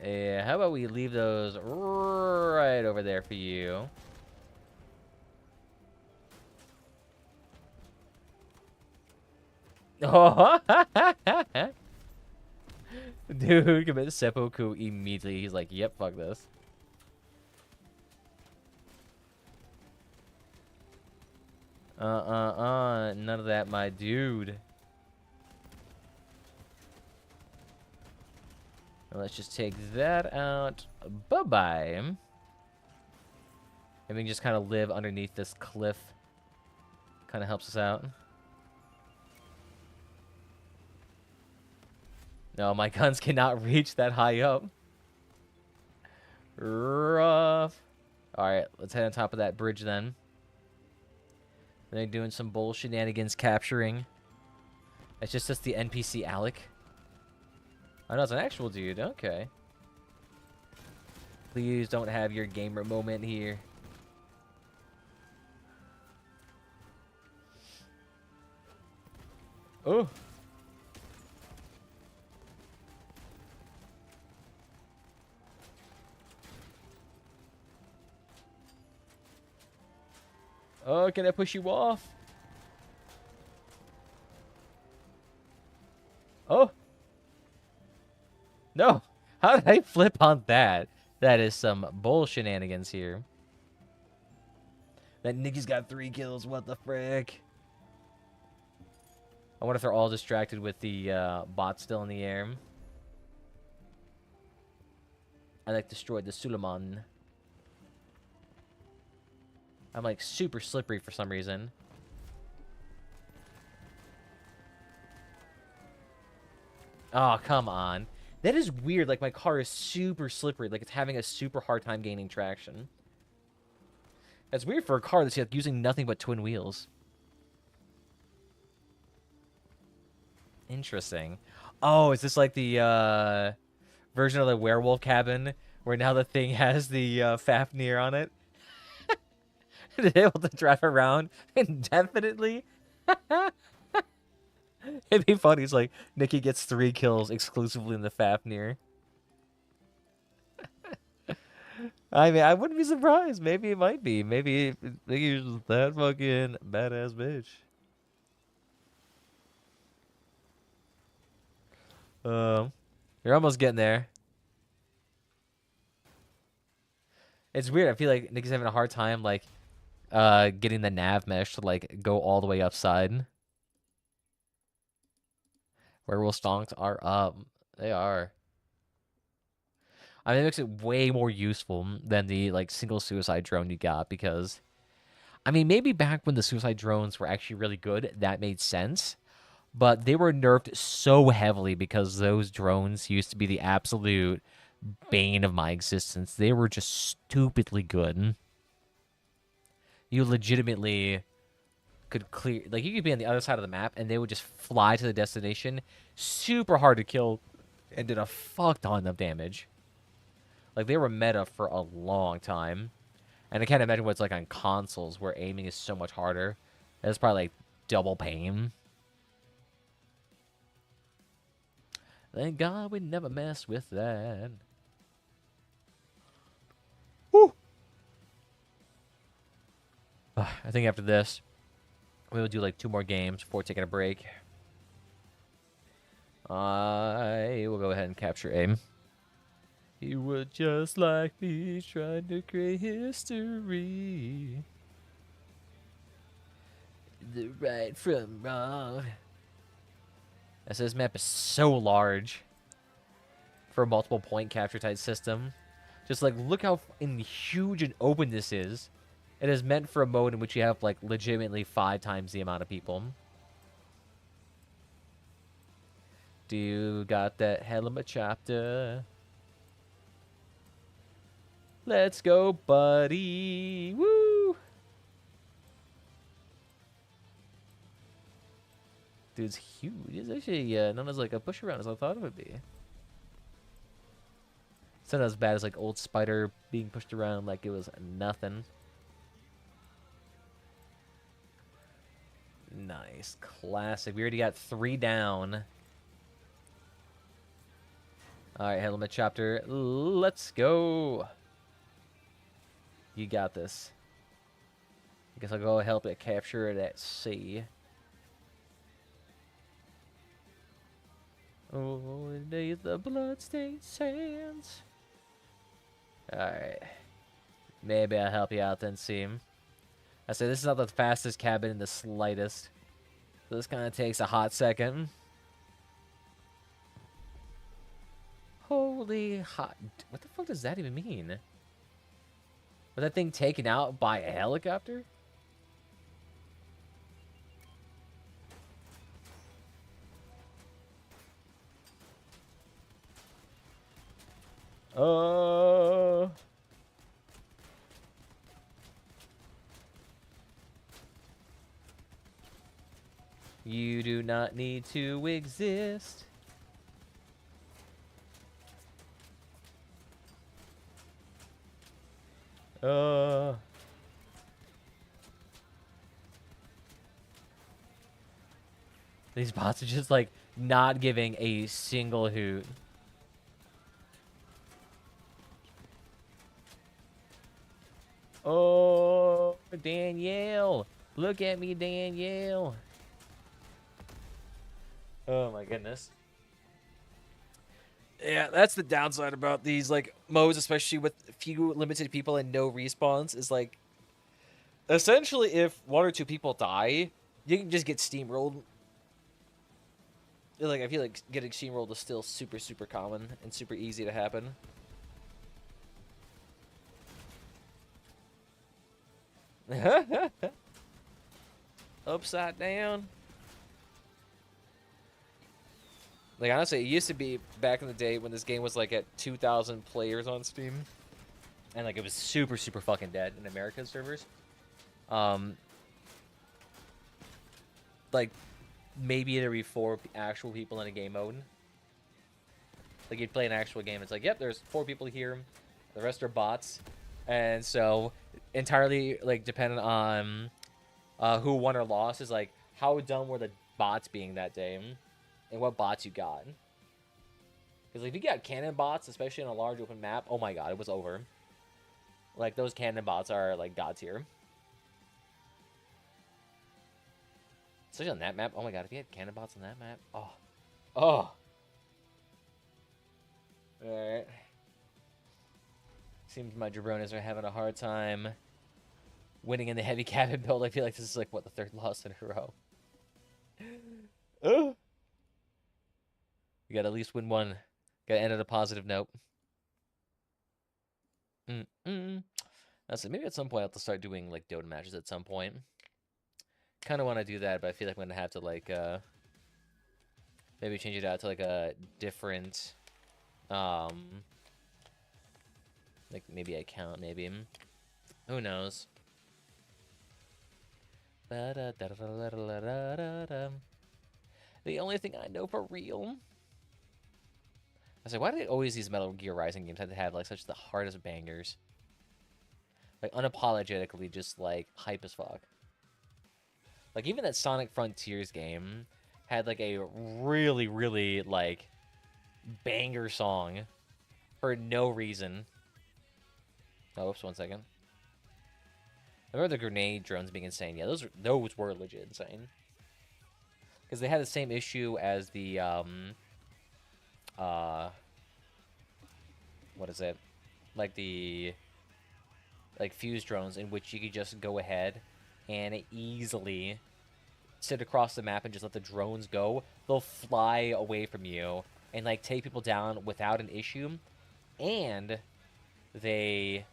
Yeah, how about we leave those right over there for you? Oh, dude, commit seppuku immediately. He's like, yep, fuck this. None of that, my dude. Let's just take that out. Bye-bye. And we can just kind of live underneath this cliff. Kind of helps us out. No, my guns cannot reach that high up. Rough. Alright, let's head on top of that bridge then. They're doing some bull shenanigans capturing. It's just the NPC Alec. Oh, no, it's an actual dude. Okay. Please don't have your gamer moment here. Oh. Oh, can I push you off? Oh. No. How did I flip on that? That is some bull shenanigans here. That Nicky's got 3 kills. What the frick? I wonder if they're all distracted with the bot still in the air. I like destroyed the Suleiman. I'm like super slippery for some reason. Oh, come on. That is weird. Like, my car is super slippery. Like, it's having a super hard time gaining traction. That's weird for a car that's like, using nothing but twin wheels. Interesting. Oh, is this like the version of the werewolf cabin where now the thing has the Fafnir on it? It's able to drive around indefinitely? It'd be funny. It's like Nikki gets 3 kills exclusively in the Fafnir. I mean, I wouldn't be surprised. Maybe it might be. Maybe Nikki's that fucking badass bitch. You're almost getting there. It's weird. I feel like Nikki's having a hard time, like, getting the nav mesh to, like, go all the way upside. Werewolf stonks are up. They are. I mean, it makes it way more useful than the, like, single suicide drone you got because, I mean, maybe back when the suicide drones were actually really good, that made sense. But they were nerfed so heavily because those drones used to be the absolute bane of my existence. They were just stupidly good. You legitimately could clear... Like, you could be on the other side of the map, and they would just fly to the destination. Super hard to kill, and did a fuck ton of damage. Like, they were meta for a long time. And I can't imagine what it's like on consoles, where aiming is so much harder. That's probably, like, double pain. Thank God we never messed with that. Woo! I think after this, we will do like 2 more games before taking a break. I will go ahead and capture aim. You were just like me, trying to create history. The right from wrong. This map is so large for a multiple point capture type system. Just like, look how huge and open this is. It is meant for a mode in which you have like legitimately 5 times the amount of people. Do you got that hell of a chapter? Let's go, buddy. Woo! Dude's huge. He's actually not as like a push around as I thought it would be. It's not as bad as like old Spider being pushed around like it was nothing. Nice. Classic. We already got 3 down. Alright, helmet chapter. Let's go. You got this. I guess I'll go help it capture it at sea. Oh, beneath the bloodstained sands. Alright. Maybe I'll help you out then, Seam. I say this is not the fastest cabin in the slightest. So this kind of takes a hot second. Holy hot... What the fuck does that even mean? Was that thing taken out by a helicopter? You do not need to exist. These bots are just like not giving a single hoot. Oh. Danielle! Look at me, Danielle! Oh my goodness. Yeah, that's the downside about these like modes, especially with few limited people and no respawns, is like essentially if one or two people die, you can just get steamrolled. Like I feel like getting steamrolled is still super common and super easy to happen. Upside down. Like, honestly, it used to be back in the day when this game was, like, at 2,000 players on Steam. And, like, it was super fucking dead in American servers. Like, maybe there'd be 4 actual people in a game mode. Like, you'd play an actual game. It's like, yep, there's 4 people here. The rest are bots. And so, entirely, like, dependent on who won or lost is, like, how dumb were the bots being that day. And what bots you got. Because if you got cannon bots, especially on a large open map, oh my god, it was over. Like, those cannon bots are, like, god tier. Especially on that map. Oh my god, if you had cannon bots on that map. Oh. Oh. Alright. Seems my jabronis are having a hard time winning in the heavy cabin build. I feel like this is, like, what, the 3rd loss in a row. Oh. You gotta at least win one. Gotta end on a positive note. That's it. Maybe at some point I'll have to start doing like Dota matches at some point. Kind of want to do that, but I feel like I'm gonna have to like maybe change it out to like a different like maybe account, maybe. Who knows? The only thing I know for real. I was like, why do always these Metal Gear Rising games have to have like such the hardest bangers? Like unapologetically just like hype as fuck. Like even that Sonic Frontiers game had like a really like banger song for no reason. Oh, oops, 1 second. I remember the grenade drones being insane. Yeah, those were legit insane. Because they had the same issue as the what is it? Like the fuse drones, in which you could just go ahead and easily sit across the map and just let the drones go. They'll fly away from you and like take people down without an issue. And they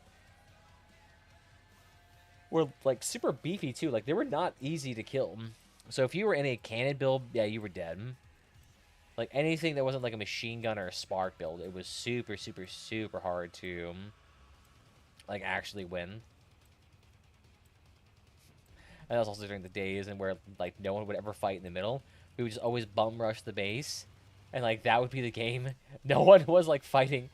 were like super beefy too. Like they were not easy to kill. So if you were in a cannon build, yeah, you were dead. Like anything that wasn't like a machine gun or a spark build, it was super hard to like actually win. And that was also during the days and where like no one would ever fight in the middle. We would just always bum rush the base, and like that would be the game. No one was like fighting.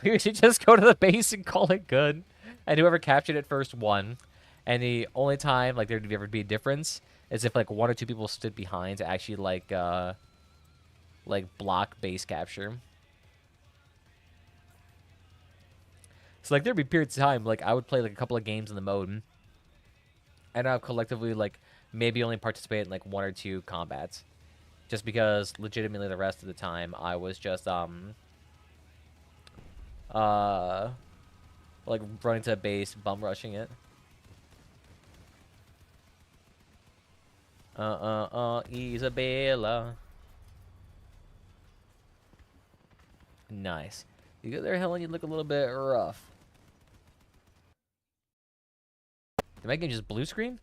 We would just go to the base and call it good, and whoever captured it first won. And the only time like there'd ever be a difference is if like 1 or 2 people stood behind to actually like block base capture. So like there'd be periods of time like I would play like a couple of games in the mode, and I'd collectively like maybe only participate in like 1 or 2 combats, just because legitimately the rest of the time I was just like running to a base, bum rushing it. Isabella. Nice. You go there, Helen, you look a little bit rough. Did my game just blue screen?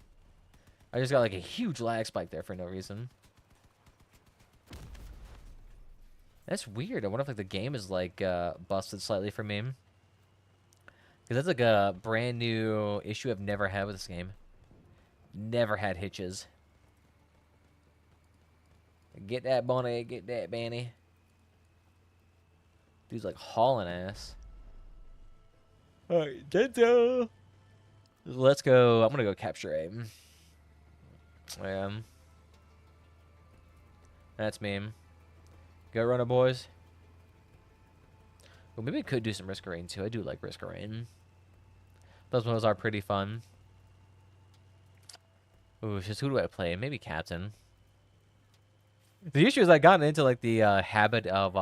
I just got like a huge lag spike there for no reason. That's weird. I wonder if like the game is like busted slightly for me. Because that's like a brand new issue I've never had with this game. Never had hitches. Get that Bonnie, get that Banny. Dude's like hauling ass. Alright, Dento. Let's go. I'm gonna go capture aim. That's me. Go runner, boys. Well, maybe I could do some Risk of Rain too. I do like Risk of Rain. Those ones are pretty fun. Ooh, just who do I play? Maybe captain. The issue is I got into like the habit of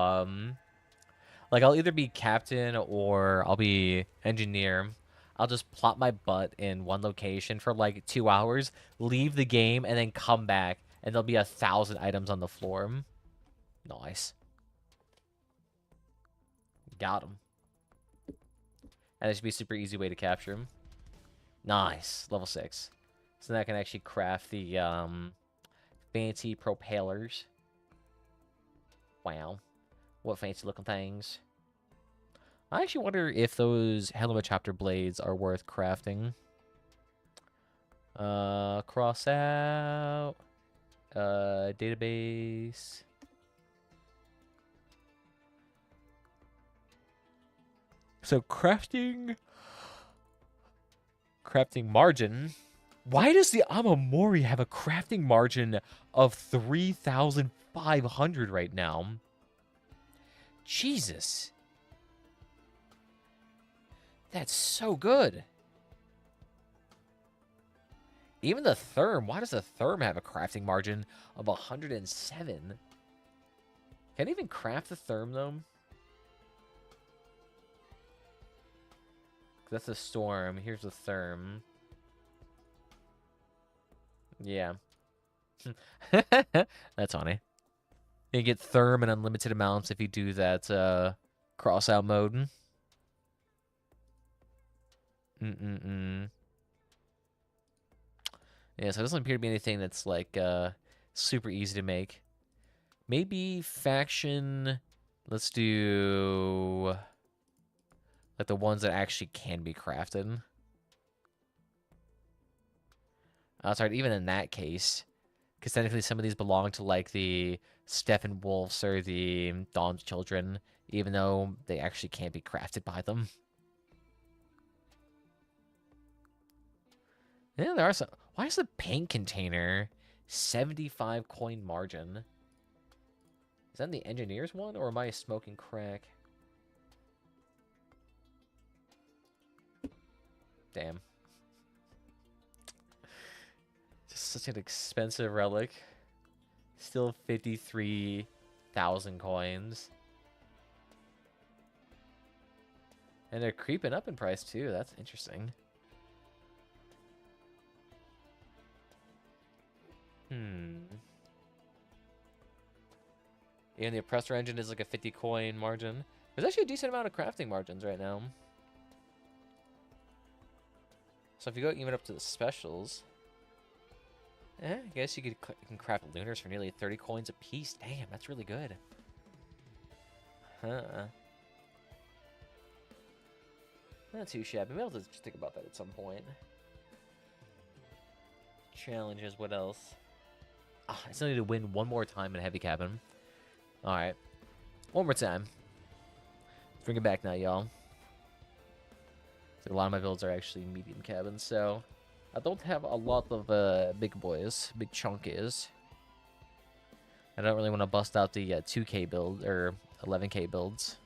like I'll either be captain or I'll be engineer. I'll just plop my butt in one location for like 2 hours, leave the game, and then come back, and there'll be 1,000 items on the floor. Nice. Got him. And it should be a super easy way to capture him. Nice. Level 6. So now I can actually craft the fancy propellers. Wow. What fancy looking things. I actually wonder if those helicopter blades are worth crafting. Crossout. Database. So crafting margin. Why does the Amamori have a crafting margin of 3,500 right now? Jesus. That's so good. Even the Therm. Why does the Therm have a crafting margin of 107? Can I even craft the Therm, though? That's the Storm. Here's the Therm. Yeah. That's funny. You get Therm in unlimited amounts if you do that Crossout mode. Yeah, so it doesn't appear to be anything that's like super easy to make. Maybe faction. Let's do like the ones that actually can be crafted. Sorry, even in that case, because technically some of these belong to like the Stephen Wolves or the Dawn's Children, even though they actually can't be crafted by them. Yeah, there are some. Why is the paint container 75 coin margin? Is that the engineer's one, or am I smoking crack? Damn. Just such an expensive relic. Still 53,000 coins. And they're creeping up in price too. That's interesting. And the oppressor engine is like a 50 coin margin. There's actually a decent amount of crafting margins right now. So if you go even up to the specials, I guess you can craft lunars for nearly 30 coins a piece. Damn, that's really good. Huh. Not too shabby. Maybe I'll just think about that at some point. Challenges, what else? I still need to win one more time in Heavy Cabin. Alright. One more time. Let's bring it back now, y'all. So a lot of my builds are actually medium cabins, so I don't have a lot of big boys, big chunkies. I don't really want to bust out the 2K build, or 11K builds.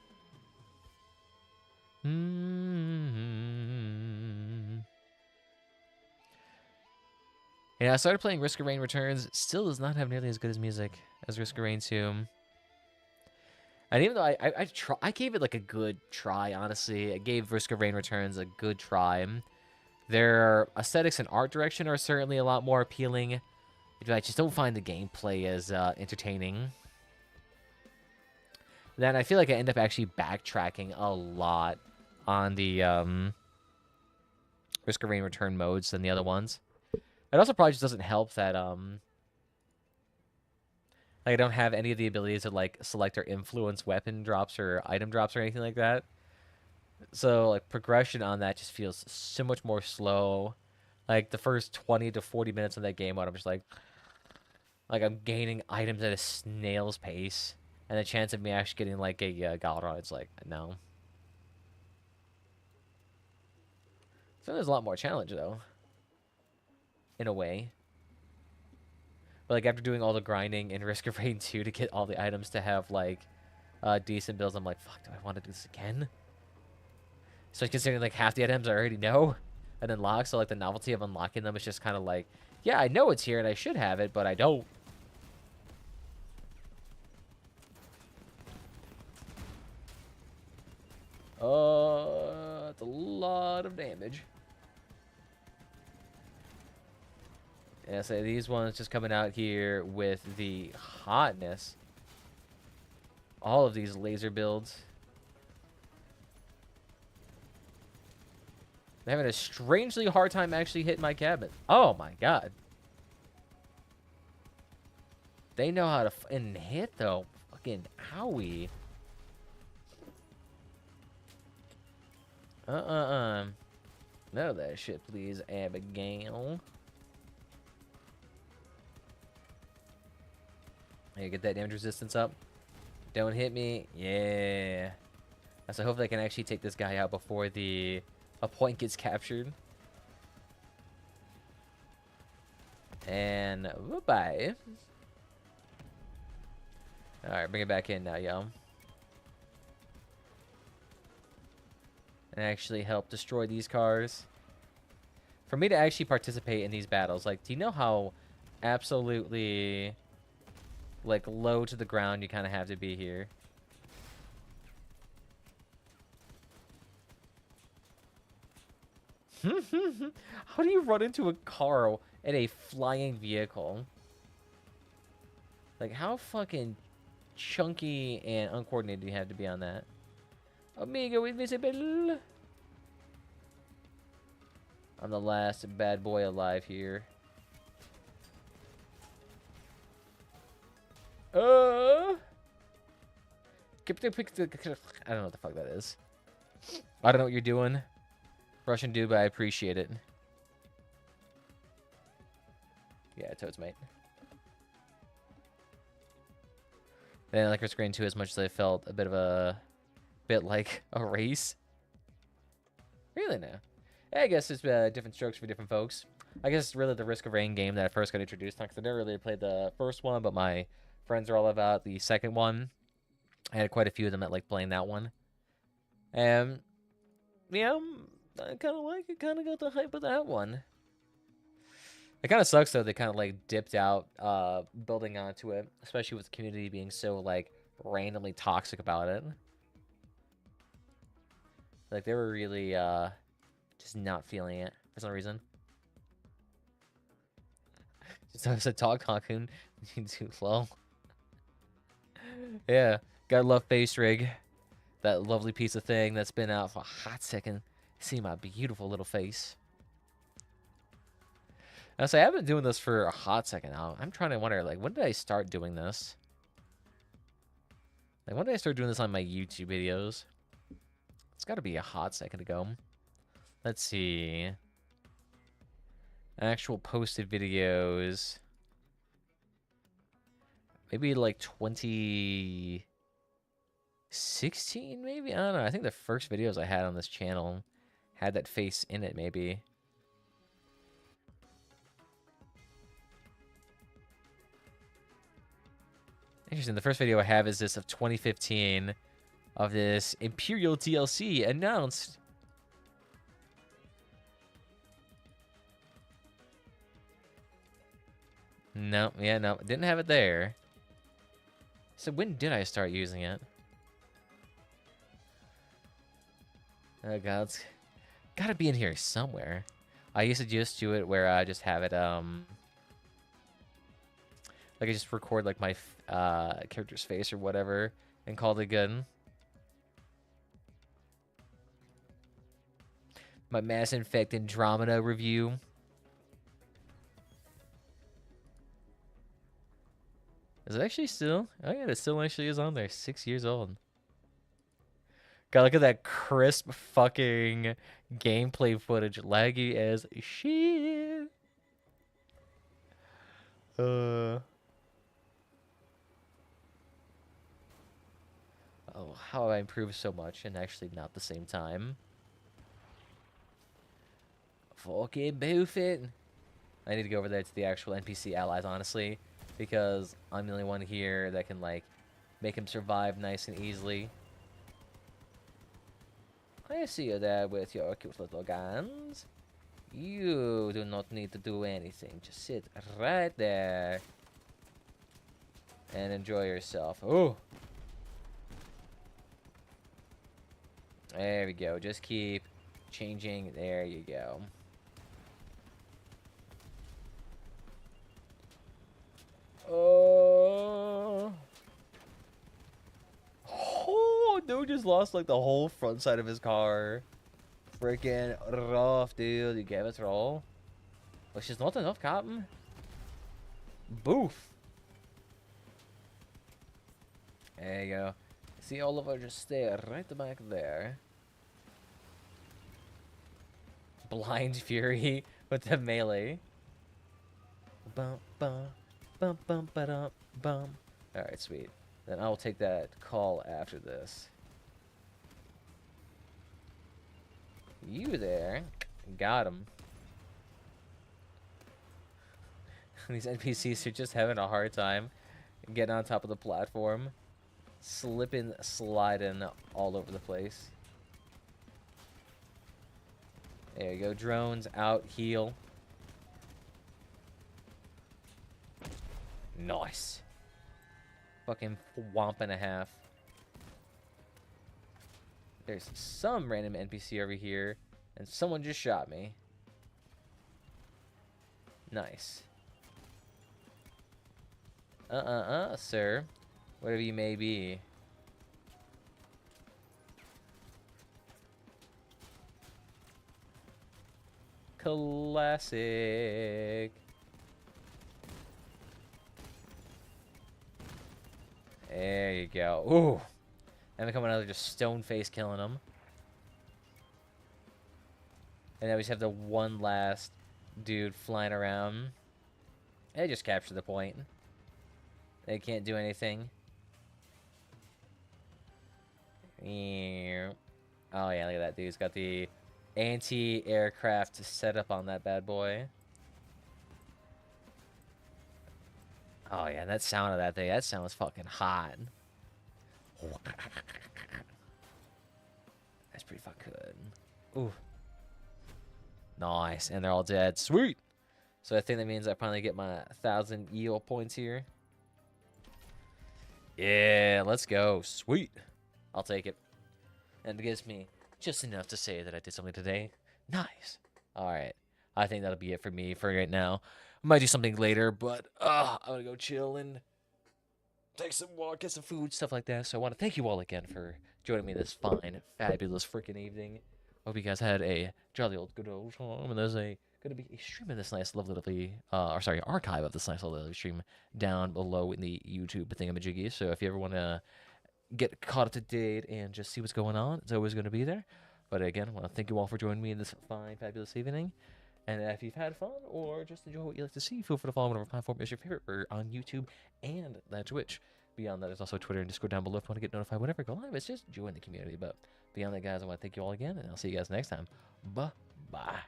Yeah, I started playing Risk of Rain Returns. Still does not have nearly as good as music as Risk of Rain 2. And even though I gave it like a good try, honestly. I gave Risk of Rain Returns a good try. Their aesthetics and art direction are certainly a lot more appealing. But I just don't find the gameplay as entertaining. Then I feel like I end up actually backtracking a lot on the Risk of Rain Return modes than the other ones. It also probably just doesn't help that like I don't have any of the abilities to like select or influence weapon drops or item drops or anything like that. So like progression on that just feels so much more slow. Like the first 20 to 40 minutes of that game mode, I'm just like I'm gaining items at a snail's pace, and the chance of me actually getting like a Galron, it's like no. So there's a lot more challenge though. In a way. But like after doing all the grinding in Risk of Rain 2 to get all the items to have like decent builds, I'm like, fuck, do I want to do this again? So considering like half the items I already know and unlock, so like the novelty of unlocking them is just kind of like Yeah, I know it's here and I should have it, but I don't. That's a lot of damage. Yeah, so these ones just coming out here with the hotness. All of these laser builds. I'm having a strangely hard time actually hitting my cabinet. Oh my god. They know how to hit though. Fucking owie. None of that shit, please, Abigail. Hey, get that damage resistance up. Don't hit me. Yeah. So hopefully I can actually take this guy out before a point gets captured. And bye-bye. Alright, bring it back in now, yo. And actually help destroy these cars. For me to actually participate in these battles, like, do you know how absolutely, like, low to the ground you kind of have to be here? How do you run into a car in a flying vehicle? Like, how fucking chunky and uncoordinated do you have to be on that? Amigo invisible. I'm the last bad boy alive here. I don't know what the fuck that is. I don't know what you're doing, Russian dude, but I appreciate it. Yeah, totes, mate. They didn't like her screen too as much as I felt a bit like a race. Really, no. Yeah, I guess it's different strokes for different folks. I guess it's really the Risk of Rain game that I first got introduced on, because I never really played the first one, but my friends are all about the second one. I had quite a few of them that like playing that one. And yeah, I kind of like it. Kind of got the hype of that one. It kind of sucks though. They kind of like dipped out, building onto it, especially with the community being so like randomly toxic about it. Like they were really just not feeling it for some reason. So I said, "Talk, Hakun, too low." Yeah, gotta love Face Rig, that lovely piece of thing that's been out for a hot second. See my beautiful little face. I say I've been doing this for a hot second now. I'm trying to wonder, like, when did I start doing this? Like, when did I start doing this on my YouTube videos? It's got to be a hot second ago. Let's see. Actual posted videos. Maybe like 2016, maybe? I don't know. I think the first videos I had on this channel had that face in it, maybe. Interesting. The first video I have is this of 2015 of this Imperial DLC announced. No, yeah, no. Didn't have it there. So when did I start using it? Oh god, it's gotta be in here somewhere. I used to just do it where I just have it, like I just record like my character's face or whatever and call it good. My Mass Effect Andromeda review. Is it actually still? Oh yeah, it still actually is on there. 6 years old. God, look at that crisp fucking gameplay footage. Laggy as shit. Oh, how have I improved so much and actually not the same time? Fucking boof it. I need to go over there to the actual NPC allies, honestly, because I'm the only one here that can, like, make him survive nice and easily. I see you there with your cute little guns. You do not need to do anything. Just sit right there and enjoy yourself. Oh, there we go. Just keep changing. There you go. Oh, dude just lost like the whole front side of his car. Freaking rough, dude. You gave it roll. Which is not enough, Captain. Boof. There you go. See Oliver just stay right back there. Blind Fury with the melee. Bum bum bum bum ba bum. Alright, sweet. Then I'll take that call after this. You there. Got him. These NPCs are just having a hard time getting on top of the platform. Slipping, sliding all over the place. There you go. Drones out, heal. Nice. Fucking whomp and a half. There's some random NPC over here, and someone just shot me. Nice. Sir. Whatever you may be. Classic. There you go. Ooh. And then coming out just stone face killing him. And then we just have the one last dude flying around. They just captured the point. They can't do anything. Oh yeah, look at that dude. He's got the anti-aircraft set up on that bad boy. Oh yeah, that sound of that thing. That sounds fucking hot. That's pretty fucking good. Ooh. Nice. And they're all dead. Sweet. So I think that means I finally get my 1,000 yall points here. Yeah, let's go. Sweet. I'll take it. And it gives me just enough to say that I did something today. Nice. Alright. I think that'll be it for me for right now. I might do something later, but I'm gonna go chill and take some walk, get some food, stuff like that. So I want to thank you all again for joining me this fine, fabulous freaking evening. Hope you guys had a jolly old good old time. And there's gonna be a stream of this nice, lovely, archive of this nice, lovely stream down below in the YouTube thingamajiggy. So if you ever want to get caught up to date and just see what's going on, it's always going to be there. But again, I want to thank you all for joining me in this fine, fabulous evening. And if you've had fun or just enjoy what you like to see, feel free to follow whatever platform is your favorite. We're on YouTube and that Twitch. Beyond that, there's also Twitter and Discord down below if you want to get notified whenever I go live. It's just join the community. But beyond that, guys, I want to thank you all again, and I'll see you guys next time. Bye-bye.